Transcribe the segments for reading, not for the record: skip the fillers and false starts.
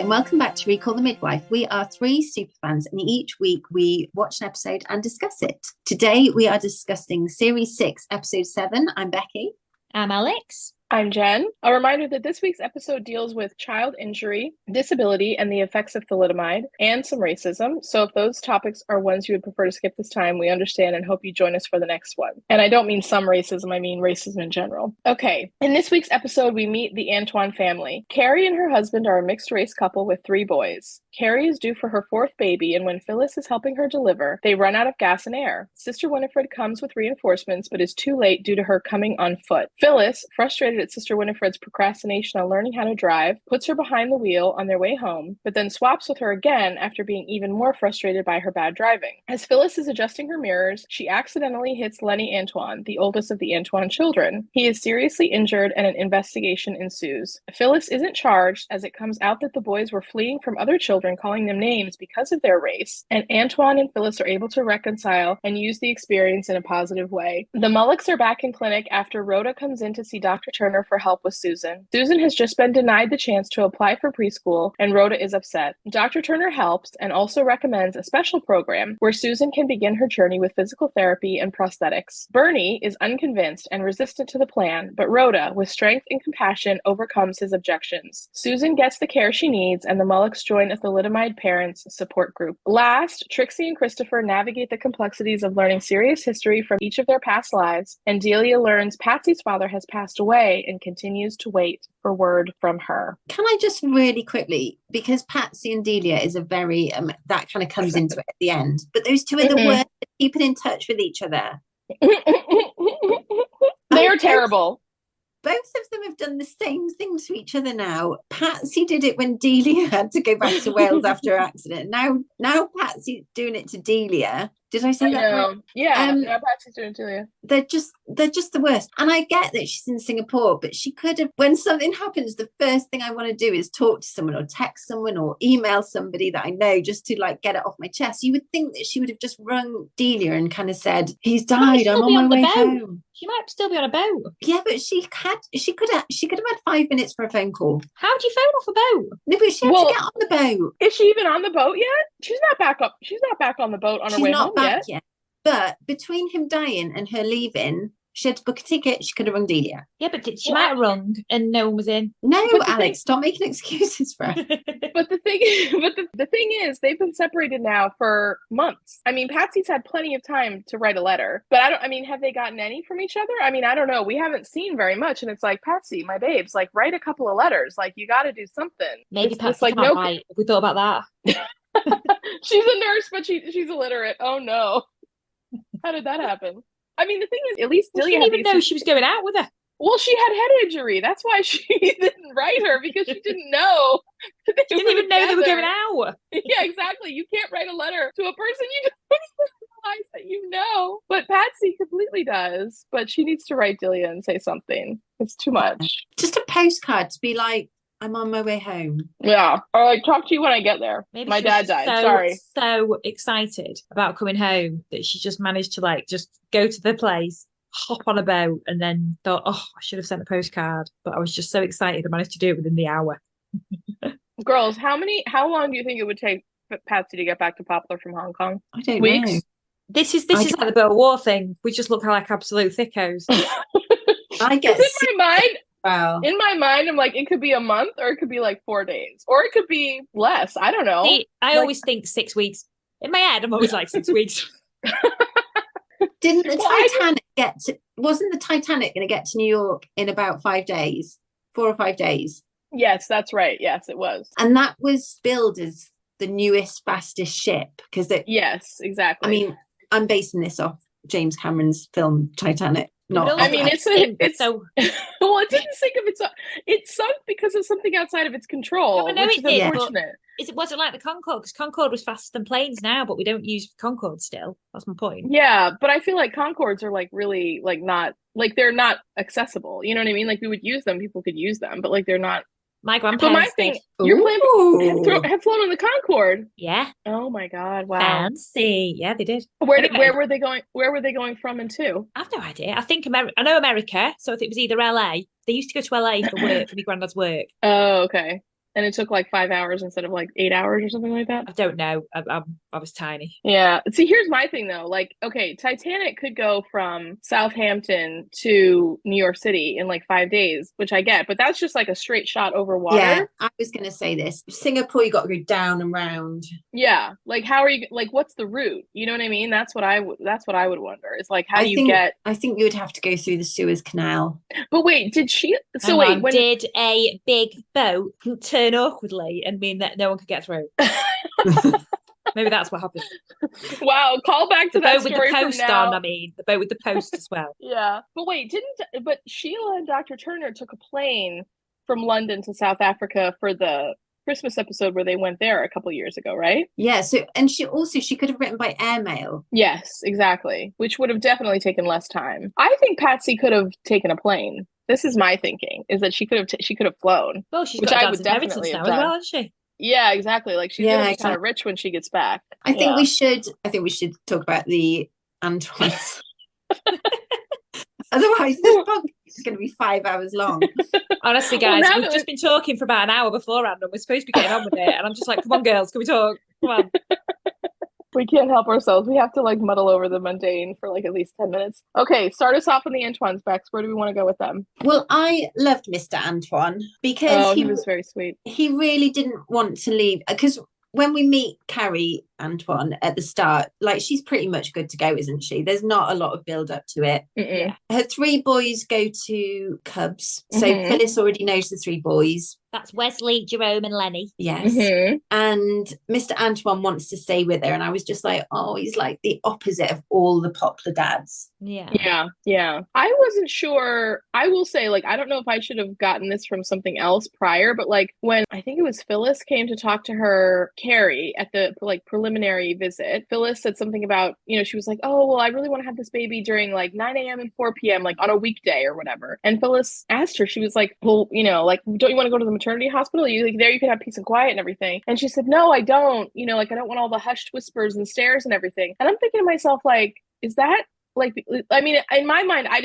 and welcome back to Recall the Midwife. We are three superfans, and each week we watch an episode and discuss it. Today we are discussing Series 6, Episode 7. I'm Becky. I'm Alex. I'm Jenn. A reminder that this week's episode deals with child injury, disability, and the effects of thalidomide, and some racism. So if those topics are ones you would prefer to skip this time, we understand and hope you join us for the next one. And I don't mean some racism, I mean racism in general. Okay, in this week's episode, we meet the Antoine family. Carrie and her husband are a mixed-race couple with 3 boys. Carrie is due for her 4th baby, and when Phyllis is helping her deliver, they run out of gas and air. Sister Winifred comes with reinforcements, but is too late due to her coming on foot. Phyllis, frustrated at Sister Winifred's procrastination on learning how to drive, puts her behind the wheel on their way home, but then swaps with her again after being even more frustrated by her bad driving. As Phyllis is adjusting her mirrors, she accidentally hits Lenny Antoine, the oldest of the Antoine children. He is seriously injured and an investigation ensues. Phyllis isn't charged as it comes out that the boys were fleeing from other children calling them names because of their race, and Antoine and Phyllis are able to reconcile and use the experience in a positive way. The Mullucks are back in clinic after Rhoda comes in to see Dr. Turner for help with Susan. Susan has just been denied the chance to apply for preschool, and Rhoda is upset. Dr. Turner helps and also recommends a special program where Susan can begin her journey with physical therapy and prosthetics. Bernie is unconvinced and resistant to the plan, but Rhoda, with strength and compassion, overcomes his objections. Susan gets the care she needs, and the Mullucks join a thalidomide parents support group. Last, Trixie and Christopher navigate the complexities of learning serious history from each of their past lives, and Delia learns Patsy's father has passed away and continues to wait for word from her. Can I just really quickly, because Patsy and Delia is a very, that kind of comes into it at the end, but those two are the worst at keeping in touch with each other. They are terrible. Both of them have done the same thing to each other now. Patsy did it when Delia had to go back to Wales after her accident. Now Patsy's doing it to Delia. Did I say that right? Yeah, now Patsy's doing it to Delia. They're just the worst. And I get that she's in Singapore, but she could have, when something happens, the first thing I want to do is talk to someone or text someone or email somebody that I know just to like get it off my chest. You would think that she would have just rung Delia and kind of said, he's died, I'm on my way home. She might still be on a boat. Yeah, but she could have had 5 minutes for a phone call. How do you phone off a boat? No, but she had to get on the boat. Is she even on the boat yet? She's not back up. She's not back on the boat on her way home yet. But between him dying and her leaving, she had to book a ticket. She could have rung Delia. Yeah, but she might have rung and no one was in. No, Alex, stop making excuses for her. But the thing is, they've been separated now for months. I mean, Patsy's had plenty of time to write a letter, but have they gotten any from each other? I mean, I don't know. We haven't seen very much, and it's like, Patsy, my babes, like, write a couple of letters. Like, you got to do something. Maybe Patsy can't write. Have we thought about that? She's a nurse, but she's illiterate. Oh no. How did that happen? I mean, the thing is, at least Delia she didn't even know she was going out with her. Well, she had head injury. That's why she didn't write her, because she didn't know. She didn't even know they were going out. Yeah, exactly. You can't write a letter to a person you don't even realize that you know. But Patsy completely does. But she needs to write Delia and say something. It's too much. Just a postcard to be like, I'm on my way home. Yeah. Or like, talk to you when I get there. Maybe my dad died. Sorry. So excited about coming home that she just managed to like just go to the place, hop on a boat, and then thought, oh, I should have sent a postcard. But I was just so excited I managed to do it within the hour. Girls, how long do you think it would take Patsy to get back to Poplar from Hong Kong? I don't know. This is like the Boer War thing. We just look like absolute thickos. I guess in my mind. Wow. In my mind, I'm like, it could be a month, or it could be like 4 days, or it could be less. I don't know. See, I always think 6 weeks. In my head, I'm always like 6 weeks. Wasn't the Titanic going to get to New York in about 5 days? 4 or 5 days? Yes, that's right. Yes, it was. And that was billed as the newest, fastest ship. Yes, exactly. I mean, I'm basing this off James Cameron's film Titanic. Well, it didn't sink of its own. It sunk because of something outside of its control. No, which is unfortunate. Was it like the Concorde? Because Concorde was faster than planes now, but we don't use Concorde still. That's my point. Yeah, but I feel like Concordes are like really like not like they're not accessible. You know what I mean? Like we would use them, people could use them, but like they're not. My grandparents your plane have flown on the Concorde. Yeah. Oh my God! Wow. Fancy. Yeah, they did. Where were they going? Where were they going from and to? I've no idea. I think I know America, so I think it was either LA. They used to go to LA for work, for my granddad's work. Oh, okay. And it took like 5 hours instead of like 8 hours or something like that. I don't know. I was tiny. Yeah. See, here's my thing though. Like, okay, Titanic could go from Southampton to New York City in like 5 days, which I get, but that's just like a straight shot over water. Yeah, I was going to say this. Singapore, you got to go down and round. Yeah. Like, how are you, like, what's the route? You know what I mean? That's what I would wonder. It's like, how do you get? I think you would have to go through the Suez Canal. But wait, did she? So Hang wait, on, did a big boat turn awkwardly and mean that no one could get through? Maybe that's what happened. Wow, call back to the that boat story with the post from now. on. I mean, the boat with the post as well. Yeah, but wait, but Sheila and Dr. Turner took a plane from London to South Africa for the Christmas episode where they went there a couple years ago, right? Yeah. So, and she could have written by airmail. Yes, exactly. Which would have definitely taken less time. I think Patsy could have taken a plane. This is my thinking: is that she could have flown. Well, she's which got I would definitely now have as done. well, hasn't she? Yeah, exactly. Like she's gonna be kind of rich when she gets back. I think we should talk about the Antoines. Otherwise, this podcast is going to be 5 hours long. Honestly, guys, we've just been talking for about an hour beforehand, and we're supposed to be getting on with it. And I'm just like, come on, girls, can we talk? Come on. We can't help ourselves. We have to like muddle over the mundane for like at least 10 minutes. Okay, start us off on the Antoines, Bex. Where do we want to go with them? Well, I loved Mr. Antoine because he was very sweet. He really didn't want to leave because when we meet Carrie Antoine at the start, like she's pretty much good to go, isn't she? There's not a lot of build up to it. Yeah. Her 3 boys go to Cubs. So Phyllis already knows the 3 boys. That's Wesley, Jerome, and Lenny. Yes. And Mr. Antoine wants to stay with her. And I was just like, oh, he's like the opposite of all the popular dads. Yeah. I wasn't sure. I will say, like, I don't know if I should have gotten this from something else prior, but like when I think it was Phyllis came to talk to her, Carrie, at the like preliminary visit, Phyllis said something about, she was like, oh, well, I really want to have this baby during like 9 a.m. and 4 p.m., like on a weekday or whatever. And Phyllis asked her, she was like, well, like, don't you want to go to the maternity hospital? You like there you could have peace and quiet and everything. And she said, no, I don't. Like I don't want all the hushed whispers and stares and everything. And I'm thinking to myself, like, is that like, I mean, in my mind, I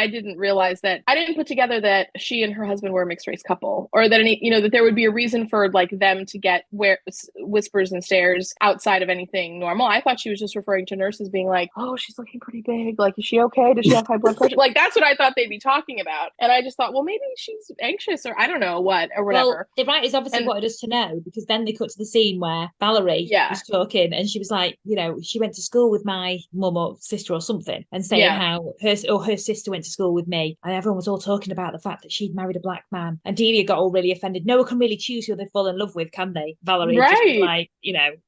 didn't realize that. I didn't put together that she and her husband were a mixed race couple, or that that there would be a reason for like them to get whispers and stares outside of anything normal. I thought she was just referring to nurses being like, oh, she's looking pretty big. Like, is she okay? Does she have high blood pressure? Like, that's what I thought they'd be talking about. And I just thought, well, maybe she's anxious or I don't know what or whatever. Well, the writers obviously wanted us to know, because then they cut to the scene where Valerie was talking and she was like, she went to school with my mum or sister or something, and saying how her sister went to school with me, and everyone was all talking about the fact that she'd married a black man, and Delia got all really offended. No one can really choose who they fall in love with, can they? Valerie just was like,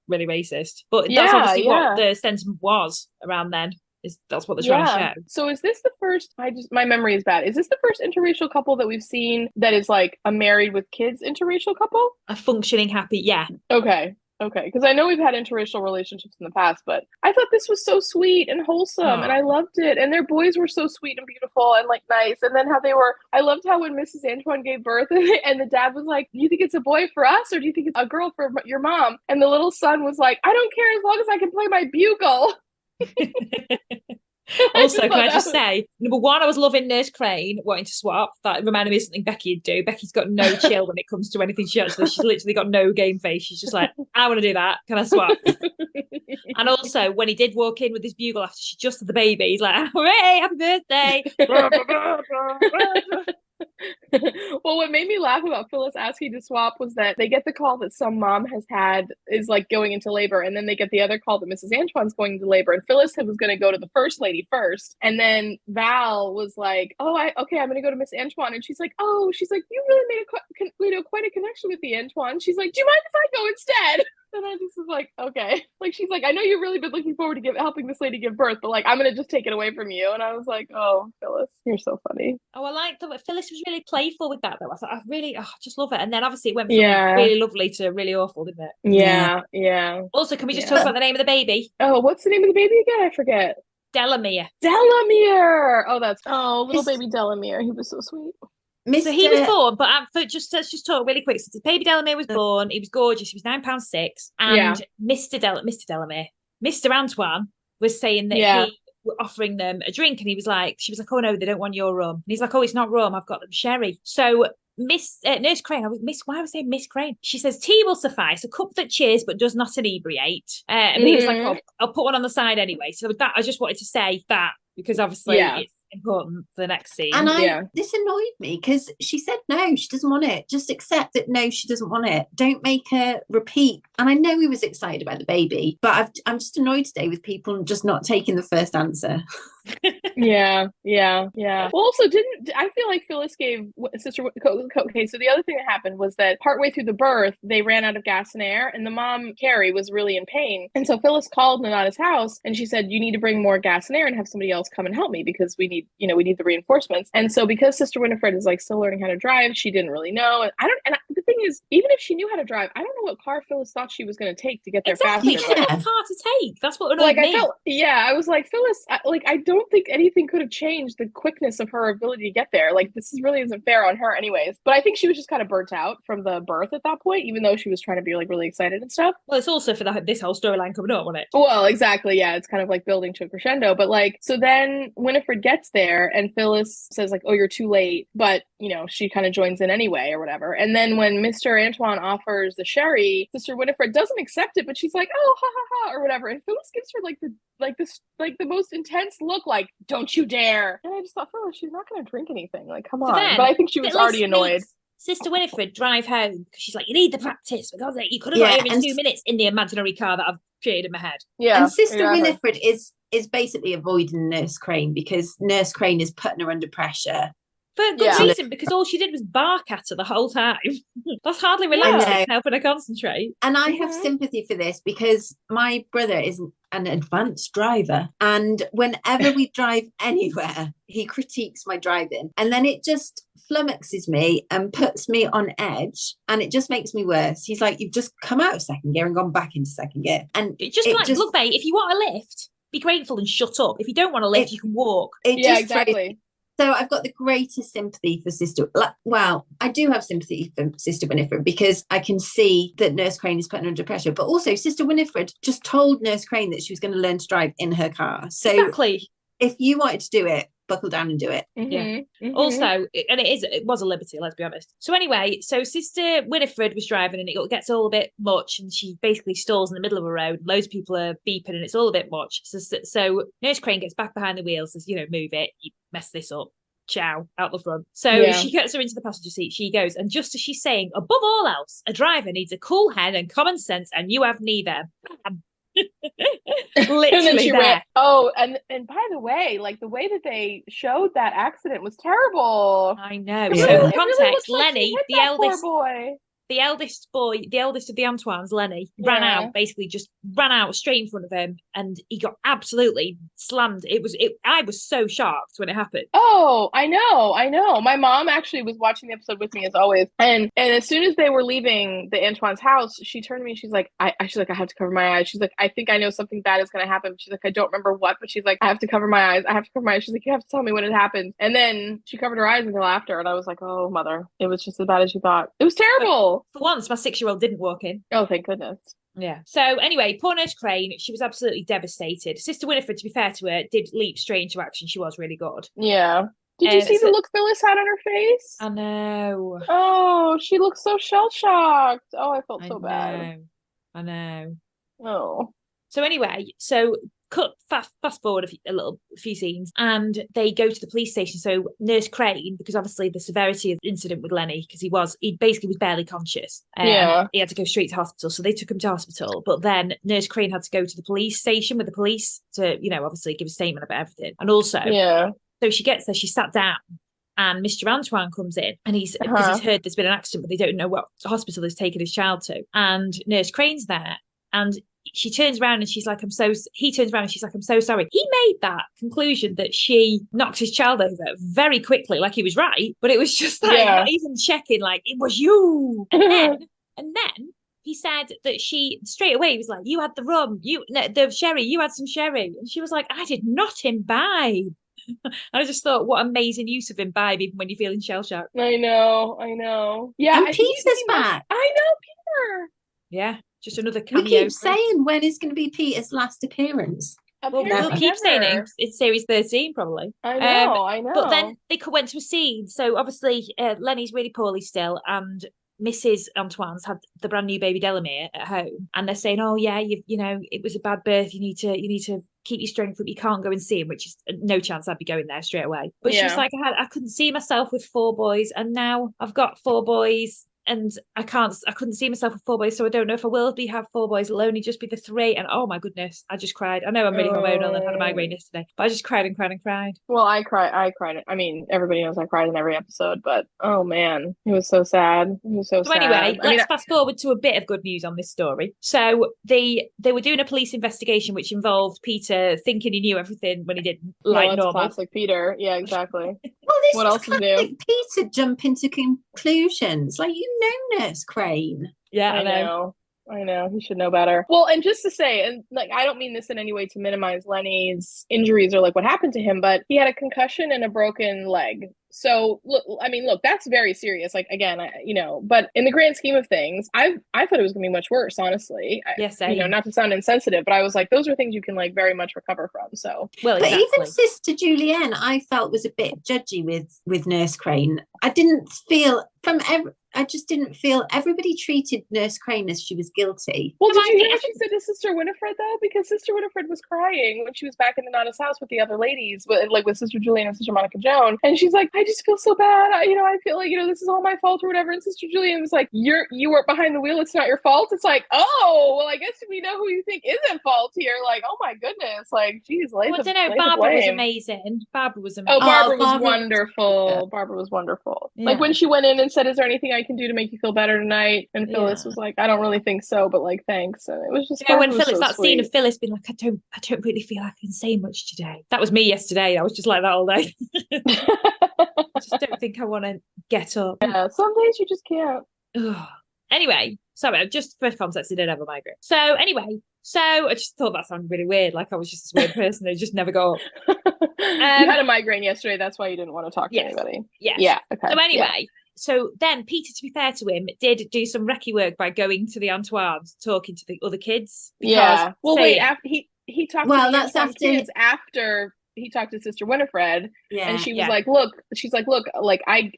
really racist. But that's obviously what the sentiment was around then. That's what they're trying to show. So is this the first, my memory is bad, is this the first interracial couple that we've seen that is like a married with kids interracial couple? A functioning happy, Okay, because I know we've had interracial relationships in the past, but I thought this was so sweet and wholesome, and I loved it. And their boys were so sweet and beautiful and like nice. And then I loved how when Mrs. Antoine gave birth and the dad was like, do you think it's a boy for us or do you think it's a girl for your mom? And the little son was like, I don't care as long as I can play my bugle. Also, can I just say, number one, I was loving Nurse Crane wanting to swap. That reminded me of something Becky would do. Becky's got no chill when it comes to anything she does. She's literally got no game face. She's just like, I want to do that. Can I swap? And also, when he did walk in with his bugle after she just had the baby, he's like, hooray, happy birthday. Well, what made me laugh about Phyllis asking to swap was that they get the call that some mom is like going into labor, and then they get the other call that Mrs. Antoine's going into labor, and Phyllis was going to go to the first lady first, and then Val was like, oh, I'm going to go to Miss Antoine, and she's like, you really made quite a connection with the Antoine. She's like, do you mind if I go instead? And I just was like, okay. Like, she's like, I know you've really been looking forward to helping this lady give birth, but like, I'm going to just take it away from you. And I was like, oh, Phyllis, you're so funny. Oh, I like that. Phyllis was really playful with that, though. I thought, I just love it. And then obviously it went from really lovely to really awful, didn't it? Yeah. Also, can we just talk about the name of the baby? Oh, what's the name of the baby again? I forget. Delamere. Oh, little baby Delamere. He was so sweet. So he was born, but let's just talk really quick. So baby Delamere was born. He was gorgeous. He was £9.6, and Mr. Antoine was saying that he were offering them a drink, and she was like, oh no, they don't want your rum. And he's like, oh, it's not rum. I've got them sherry. So Nurse Crane, why was I saying Miss Crane? She says, tea will suffice, a cup that cheers but does not inebriate. And Peter's like, oh, I'll put one on the side anyway. So with that, I just wanted to say that, because obviously it's important for the next scene. And this annoyed me because she said no, she doesn't want it. Just accept that no, she doesn't want it. Don't make her repeat. And I know he was excited about the baby, but I'm just annoyed today with people just not taking the first answer. Yeah. Well, also, I feel like Phyllis gave Sister. Okay, so the other thing that happened was that partway through the birth, they ran out of gas and air, and the mom, Carrie, was really in pain. And so Phyllis called Nonna's house, and she said, "You need to bring more gas and air and have somebody else come and help me because we need the reinforcements." And so because Sister Winifred is like still learning how to drive, she didn't really know. And the thing is, even if she knew how to drive, I don't know what car Phyllis thought she was going to take to get there faster. She didn't have a car to take. That's what annoyed me. I was like, Phyllis, I don't think anything could have changed the quickness of her ability to get there. Like, this really isn't fair on her anyways. But I think she was just kind of burnt out from the birth at that point, even though she was trying to be like really excited and stuff. Well, it's also for this whole storyline coming up, wasn't it? Well, exactly. Yeah, it's kind of like building to a crescendo. But like, so then Winifred gets there and Phyllis says like, oh, you're too late. But, she kind of joins in anyway or whatever. And then when Mr. Antoine offers the sherry, Sister Winifred doesn't accept it, but she's like, oh, ha, ha, ha, or whatever. And Phyllis gives her the most intense look, like, don't you dare. And I just thought, Phyllis, she's not going to drink anything. Like, come on. But I think she was already annoyed. Sister Winifred drive home because she's like, you need the practice because you could have got here in 2 minutes in the imaginary car that I've created in my head. Yeah, and Sister Winifred is basically avoiding Nurse Crane because Nurse Crane is putting her under pressure. For good reason, because all she did was bark at her the whole time. That's hardly relaxing, helping her concentrate. And I have sympathy for this because my brother is an advanced driver. And whenever we drive anywhere, he critiques my driving. And then it just flummoxes me and puts me on edge. And it just makes me worse. He's like, you've just come out of second gear and gone back into second gear. And look, mate, if you want a lift, be grateful and shut up. If you don't want a lift, you can walk. Exactly. So I've got the greatest sympathy for I do have sympathy for Sister Winifred because I can see that Nurse Crane is putting her under pressure. But also Sister Winifred just told Nurse Crane that she was going to learn to drive in her car. So exactly. If you wanted to do it, buckle down and do it. Also, and it was a liberty, let's be honest. So anyway, Sister Winifred was driving and it gets all a bit much and she basically stalls in the middle of a road. Loads of people are beeping and it's all a bit much. So Nurse Crane gets back behind the wheel, says, move it, you mess this up. Ciao, out the front. So she gets her into the passenger seat. She goes, and just as she's saying, above all else, a driver needs a cool head and common sense, and you have neither. Literally and then she there. ran. Oh, and by the way, like the way that they showed that accident was terrible. I know. So for context, really Lenny, like the eldest boy. The eldest of the Antoines, Lenny, ran out, basically just ran out straight in front of him, and he got absolutely slammed. I was so shocked when it happened. Oh, I know. My mom actually was watching the episode with me as always, and as soon as they were leaving the Antoine's house, she turned to me and she's like, I have to cover my eyes. She's like, I think I know something bad is going to happen. She's like, I don't remember what, but she's like, I have to cover my eyes. She's like, you have to tell me when it happens. And then she covered her eyes until after, and I was like, oh, mother, it was just as bad as you thought. It was terrible. For once, my 6-year-old didn't walk in. Oh, thank goodness. Yeah. So anyway, poor Nurse Crane, she was absolutely devastated. Sister Winifred, to be fair to her, did leap straight into action. She was really good. Yeah. Did you see the look Phyllis had on her face? I know. Oh, she looked so shell-shocked. Oh, I felt so bad. I know. Oh. So anyway, cut fast forward a few scenes, and they go to the police station. So Nurse Crane, because obviously the severity of the incident with Lenny, because he basically was barely conscious. He had to go straight to hospital. So they took him to hospital. But then Nurse Crane had to go to the police station with the police to, obviously give a statement about everything. And also, so she gets there, she sat down, and Mr. Antoine comes in, and because he's heard there's been an accident, but they don't know what hospital he's taken his child to. And Nurse Crane's there, and he turns around and she's like, I'm so sorry. He made that conclusion that she knocked his child over very quickly, like he was right, but it was just like not even checking, like, it was you. And then he said that she straight away was like, you had the rum, the sherry, you had some sherry. And she was like, I did not imbibe. I just thought, what amazing use of imbibe, even when you're feeling shell-shocked. I know. Yeah. And Peter's back. I know, Peter. Yeah. Just another cameo. We keep saying when is going to be Peter's last appearance. Well, we'll keep saying it. It's series 13, probably. I know. But then they went to a scene. So obviously, Lenny's really poorly still, and Mrs. Antoine's had the brand new baby Delamere at home, and they're saying, "Oh yeah, you know, it was a bad birth. You need to keep your strength up. You can't go and see him," which is no chance I'd be going there straight away. But she's like, I couldn't see myself with 4 boys, and now I've got 4 boys. And I couldn't see myself with 4 boys, so I don't know if I will have 4 boys. It'll only just be the 3. And oh my goodness, I just cried. I know I'm really hormonal and had a migraine yesterday, but I just cried and cried and cried. Well, I cried. I mean, everybody knows I cried in every episode, but oh man, it was so sad. It was so sad. Anyway, let's fast forward to a bit of good news on this story. So they were doing a police investigation, which involved Peter thinking he knew everything when he didn't. Like normal. Classic Peter. Yeah, exactly. Well, this what else is new? Peter jump into conclusions. Like, you know, Nurse Crane. Yeah, I know. I know, he should know better. Well, and just to say, and like, I don't mean this in any way to minimize Lenny's injuries or like what happened to him, but he had a concussion and a broken leg. So look, that's very serious. Like, again, but in the grand scheme of things, I thought it was gonna be much worse, honestly. Yes, not to sound insensitive, but I was like, those are things you can like very much recover from. So, well, exactly. But even Sister Julienne, I felt was a bit judgy with Nurse Crane. I just didn't feel everybody treated Nurse Crane as she was guilty. Well, did you hear what she said to Sister Winifred, though? Because Sister Winifred was crying when she was back in the Nana's house with the other ladies, with Sister Julienne and Sister Monica Joan. And she's like, I just feel so bad. I feel like, this is all my fault or whatever. And Sister Julienne was like, you weren't behind the wheel. It's not your fault. It's like, oh, well, I guess we know who you think is at fault here. Like, oh my goodness. Like, geez. I don't know. Barbara was amazing. Barbara was amazing. Oh, Barbara was wonderful. Yeah. Barbara was wonderful. Yeah. Like when she went in and said, is there anything I can do to make you feel better tonight? And Phyllis was like, I don't really think so, but like, thanks. And it was just when Phyllis, that scene of Phyllis being like, I don't really feel I can say much today. That was me yesterday. I was just like that all day. I just don't think I want to get up. Yeah, some days you just can't. Anyway, sorry, just for context, I didn't have a migraine. So anyway, I just thought that sounded really weird. Like I was just this weird person who just never got up. You had a migraine yesterday. That's why you didn't want to talk to anybody. Yes. Yeah. Okay. So anyway, so then Peter, to be fair to him, did do some recce work by going to the Antoines, talking to the other kids. Yeah. Well, wait. After he talked. Well, that's after he talked to Sister Winifred, and she was like, look, like I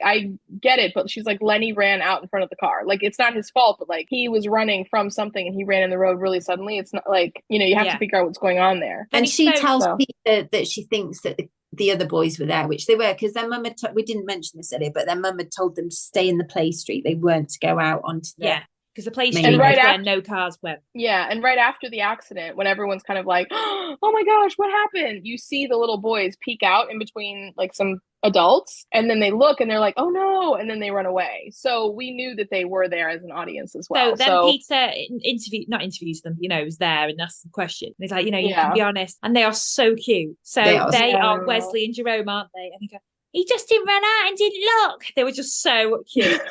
get it, but she's like, Lenny ran out in front of the car. Like, it's not his fault, but like he was running from something and he ran in the road really suddenly. It's not like, you have to figure out what's going on there. And she tells Peter that she thinks that the other boys were there, which they were, because their mum had we didn't mention this earlier, but their mum had told them to stay in the play street. They weren't to go out onto the because the play street was where no cars went. Yeah, and right after the accident, when everyone's kind of like, oh my gosh, what happened? You see the little boys peek out in between like some adults, and then they look and they're like, oh no, and then they run away. So we knew that they were there as an audience as well. So then Peter interviews them, was there and asked them questions. And he's like, you can be honest. And they are so cute. So they are Wesley and Jerome, aren't they? And he goes, he just didn't run out and didn't look. They were just so cute.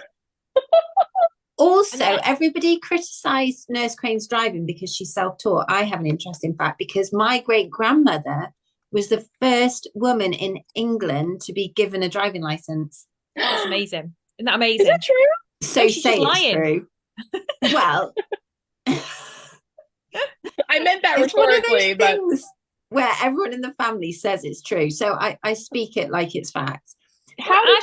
Also, everybody criticised Nurse Crane's driving because she's self-taught. I have an interesting fact, because my great-grandmother was the first woman in England to be given a driving licence. That's amazing. Isn't that amazing? Is that true? So say it's true. Well, I meant that rhetorically, but where everyone in the family says it's true. So I speak it like it's fact. How did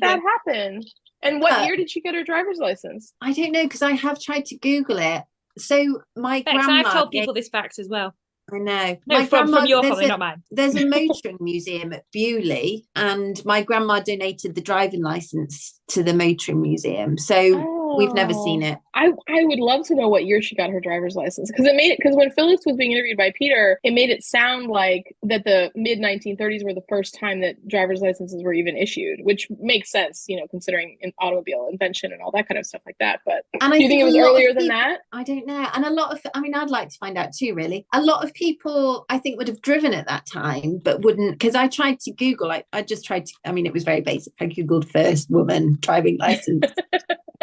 that happen? And what year did she get her driver's license? I don't know, because I have tried to Google it. So my grandma... I've told people this fact as well. I know. No, from your family, not mine. There's a motoring museum at Bewley, and my grandma donated the driving licence to the motoring museum. So we've never seen it. I would love to know what year she got her driver's license, because when Phyllis was being interviewed by Peter, it made it sound like that the mid 1930s were the first time that driver's licenses were even issued, which makes sense, considering an automobile invention and all that kind of stuff like that. But do you think it was earlier than that? I don't know. And I'd like to find out too, really. A lot of people, I think, would have driven at that time, but wouldn't, because I tried to Google, I just tried to, it was very basic. I Googled first woman driving license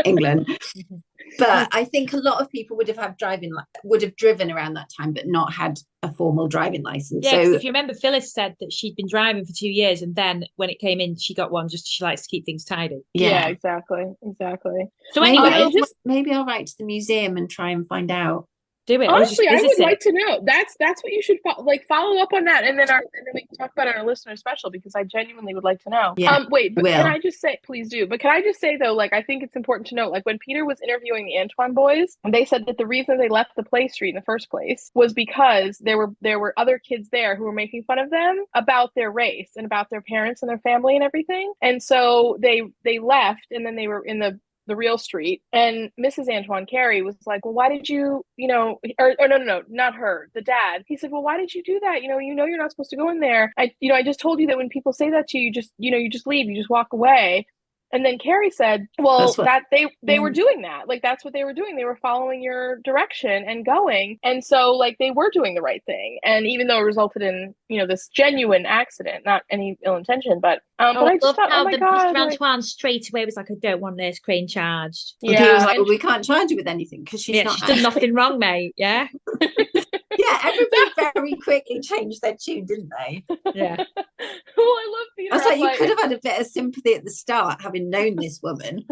England. But I think a lot of people would have driven around that time, but not had a formal driving license. Yeah, so if you remember, Phyllis said that she'd been driving for 2 years, and then when it came in, she got one. Just she likes to keep things tidy. Yeah, exactly. So anyway, maybe I'll write to the museum and try and find out. do it. Honestly, I would like to know. That's what you should follow up on that, and then we can talk about it in our listener special, because I genuinely would like to know. Yeah, wait, but can I just say, please do. But can I just say though, like, I think it's important to note, like, when Peter was interviewing the Antoine boys, they said that the reason they left the play street in the first place was because there were other kids there who were making fun of them about their race and about their parents and their family and everything, and so they left, and then they were in the real street, and Mrs. Antoine, Carrie, was like, well, why did you, no, not her, the dad. He said, well, why did you do that? You're not supposed to go in there. I just told you that when people say that to you, you just leave, you just walk away. And then Carrie said, well, that they were doing that. Like, that's what they were doing. They were following your direction and going. And so, like, they were doing the right thing. And even though it resulted in, this genuine accident, not any ill intention, but I just thought, oh my God. Mr. Antoine straight away was like, I don't want Nurse Crane charged. Yeah. He was like, well, we can't charge you with anything because she's done nothing wrong, mate. Yeah. Yeah, everybody very quickly changed their tune, didn't they? Yeah. Well, I love Peter. I was like, you could have had a bit of sympathy at the start, having known this woman.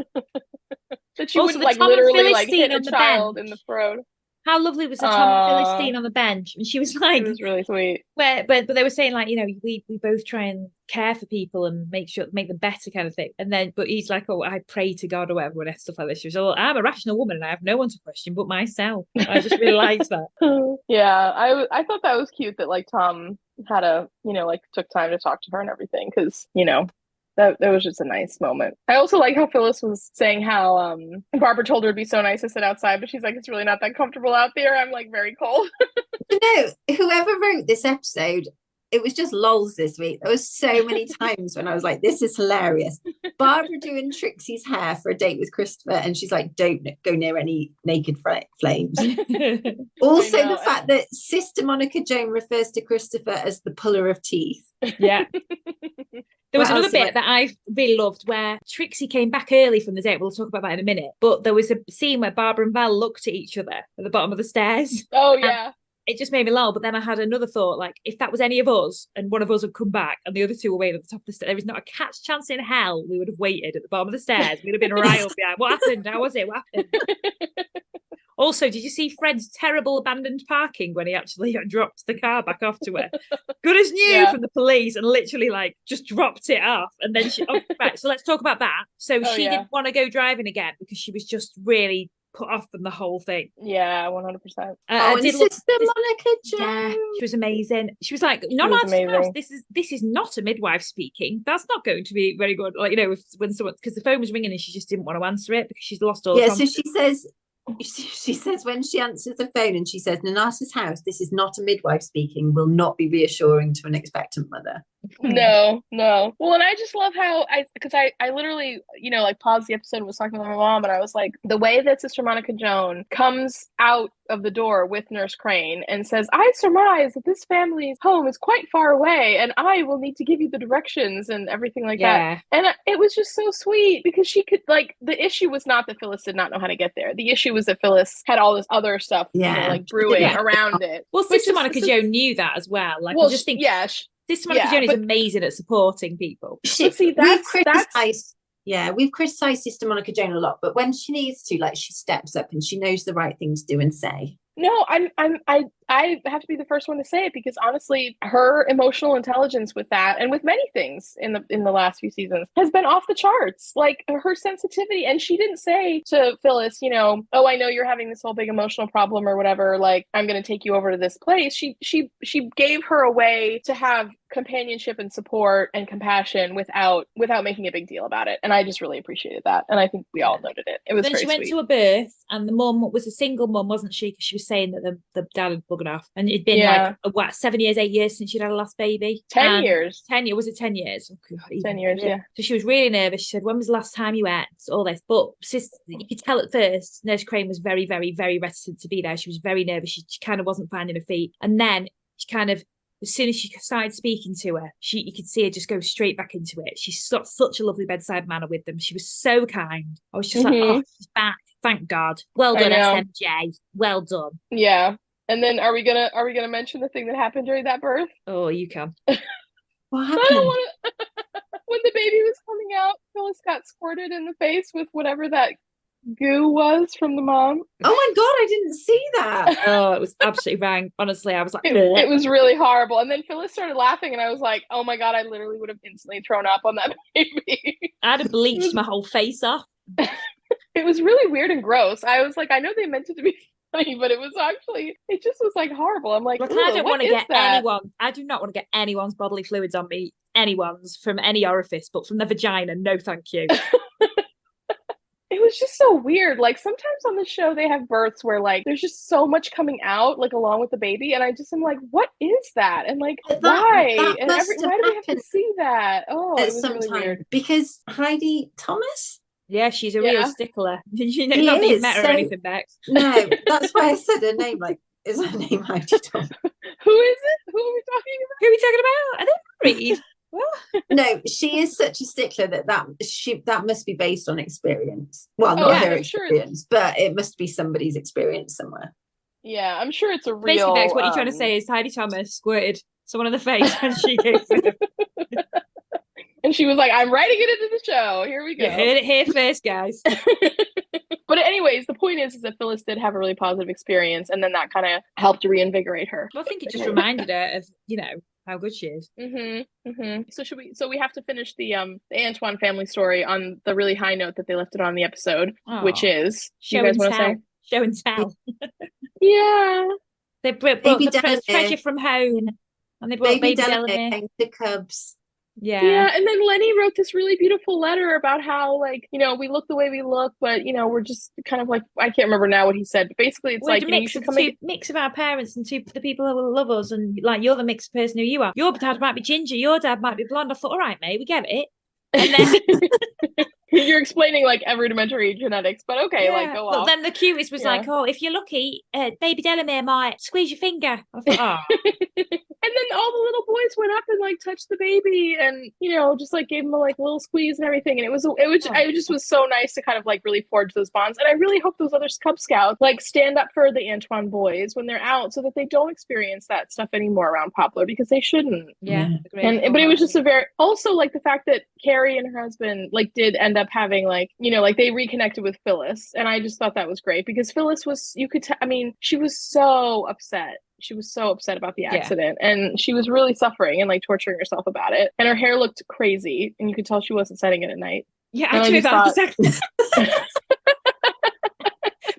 That she wouldn't literally hit a child in the throat. How lovely was the Tom and Phyllis scene on the bench? And she was like, it was really sweet. But they were saying, like, we both try and care for people and make them better, kind of thing. And then, but he's like, oh, I pray to God or whatever, and stuff like this. She was, oh, I'm a rational woman and I have no one to question but myself. I just really liked that. Yeah, I thought that was cute that, like, Tom had took time to talk to her and everything, because that was just a nice moment. I also like how Phyllis was saying how Barbara told her it'd be so nice to sit outside, but she's like, it's really not that comfortable out there. I'm like very cold. Whoever wrote this episode, it was just lols this week. There was so many times when I was like, this is hilarious. Barbara doing Trixie's hair for a date with Christopher, and she's like, don't go near any naked flames. Also, the fact that Sister Monica Joan refers to Christopher as the puller of teeth. Yeah. There was another bit that I really loved where Trixie came back early from the date. We'll talk about that in a minute. But there was a scene where Barbara and Val looked at each other at the bottom of the stairs. Oh, yeah. It just made me laugh. But then I had another thought, like, if that was any of us and one of us had come back and the other two were waiting at the top of the stairs, there is not a cat's chance in hell we would have waited at the bottom of the stairs. We'd have been right up behind. What happened? How was it? What happened? Also, did you see Fred's terrible abandoned parking when he actually dropped the car back off to her? Good as new from the police, and literally like just dropped it off. And then right, so let's talk about that. So she didn't want to go driving again because she was just really put off from the whole thing. Yeah, 100%. Sister Monica Joan. Yeah, she was amazing. She was like, not out of the house. This is not a midwife speaking. That's not going to be very good. Like, when someone, because the phone was ringing and she just didn't want to answer it because she's lost all the so she says when she answers the phone, and she says, Nanasa's house, this is not a midwife speaking, will not be reassuring to an expectant mother. No. Well, and I just love how I literally, paused the episode and was talking with my mom, and I was like, the way that Sister Monica Joan comes out of the door with Nurse Crane and says, I surmise that this family's home is quite far away and I will need to give you the directions and everything like that. And it was just so sweet because she could, like, the issue was not that Phyllis did not know how to get there. The issue was that Phyllis had all this other stuff, brewing around it. Well, Sister Monica Joan knew that as well. Like, I just think, Sister Monica Joan is amazing at supporting people. We've criticised Sister Monica Joan a lot, but when she needs to, like, she steps up and she knows the right things to do and say. No, I have to be the first one to say it, because honestly, her emotional intelligence with that and with many things in the last few seasons has been off the charts. Like, her sensitivity, and she didn't say to Phyllis, oh, I know you're having this whole big emotional problem or whatever, like, I'm going to take you over to this place. She gave her a way to have companionship and support and compassion without making a big deal about it, and I just really appreciated that, and I think we all noted it. It was then very she went sweet. to a birth, and the mum was a single mum, wasn't she? Because she was saying that the dad had buggered off, and it'd been 7 years, 8 years since she'd had a last baby. 10 years. 10 years. Was it 10 years? Oh, God, 10 years, yeah. So she was really nervous. She said, when was the last time you ate? All this. But you could tell at first, Nurse Crane was very, very, very reticent to be there. She was very nervous. She kind of wasn't finding her feet. And then she kind of, as soon as she started speaking to her, you could see her just go straight back into it. She's got such a lovely bedside manner with them. She was so kind. I was just like, oh, she's back. Thank God. Well done, SMJ. Well done. Yeah. And then are we gonna mention the thing that happened during that birth? Oh, you can. What happened? I don't want to. When the baby was coming out, Phyllis got squirted in the face with whatever that goo was from the mom? Oh my God, I didn't see that. Oh, it was absolutely bang. Honestly, I was like, it was really horrible. And then Phyllis started laughing, and I was like, oh my God, I literally would have instantly thrown up on that baby. I'd have bleached my whole face off. It was really weird and gross. I was like, I know they meant it to be funny, but it just was like horrible. I'm like, look, I don't want to get that? I do not want to get anyone's bodily fluids on me, anyone's from any orifice, but from the vagina, no thank you. It was just so weird. Like sometimes on the show they have births where like there's just so much coming out like along with the baby, and I just am like, what is that? And like why? And why do we have to see that? Oh, it was really weird. Because Heidi Thomas. Yeah, she's a real stickler. You know, not that you've met her or anything, Bex. No, that's why I said her name. Like, is her name Heidi Thomas? Who is it? Who are we talking about? Who are we talking about? Are they married? What? No, she is such a stickler that must be based on experience. Well, not her experience, but it must be somebody's experience somewhere. Yeah, I'm sure it's a real. Basically, Bex, what you're trying to say is Heidi Thomas squirted someone in the face when she gave it. And she was like, I'm writing it into the show. Here we go. You heard it here first, guys. But anyways, the point is that Phyllis did have a really positive experience, and then that kind of helped to reinvigorate her. Well, I think it just reminded her of, you know, how good she is. So we have to finish the Antoine family story on the really high note that they left it on the episode, which is show and tell. Show and tell. Yeah. They brought the treasure from home, and they brought baby Delamere the cubs. Yeah, and then Lenny wrote this really beautiful letter about how, like, you know, we look the way we look, but, you know, we're just kind of like, I can't remember now what he said, but basically it's like, you should mix of our parents and the people who will love us, and like, you're the mixed person who you are. Your dad might be ginger, your dad might be blonde. I thought, all right, mate, we get it. And then you're explaining like every rudimentary genetics, but okay, like go on. But then the cutest was like, oh, if you're lucky, baby Delamere might squeeze your finger. I thought, oh. And then all the little boys went up and like touched the baby, and you know, just like gave him a like little squeeze and everything. And it just was so nice to kind of like really forge those bonds. And I really hope those other Cub Scouts like stand up for the Antoine boys when they're out, so that they don't experience that stuff anymore around Poplar, because they shouldn't. Yeah. But it was just also like the fact that Carrie and her husband like did end up having like, you know, like they reconnected with Phyllis, and I just thought that was great, because Phyllis was, you could I mean, she was so upset. She was so upset about the accident, and she was really suffering and like torturing herself about it. And her hair looked crazy, and you could tell she wasn't setting it at night. Yeah, actually, that was exactly.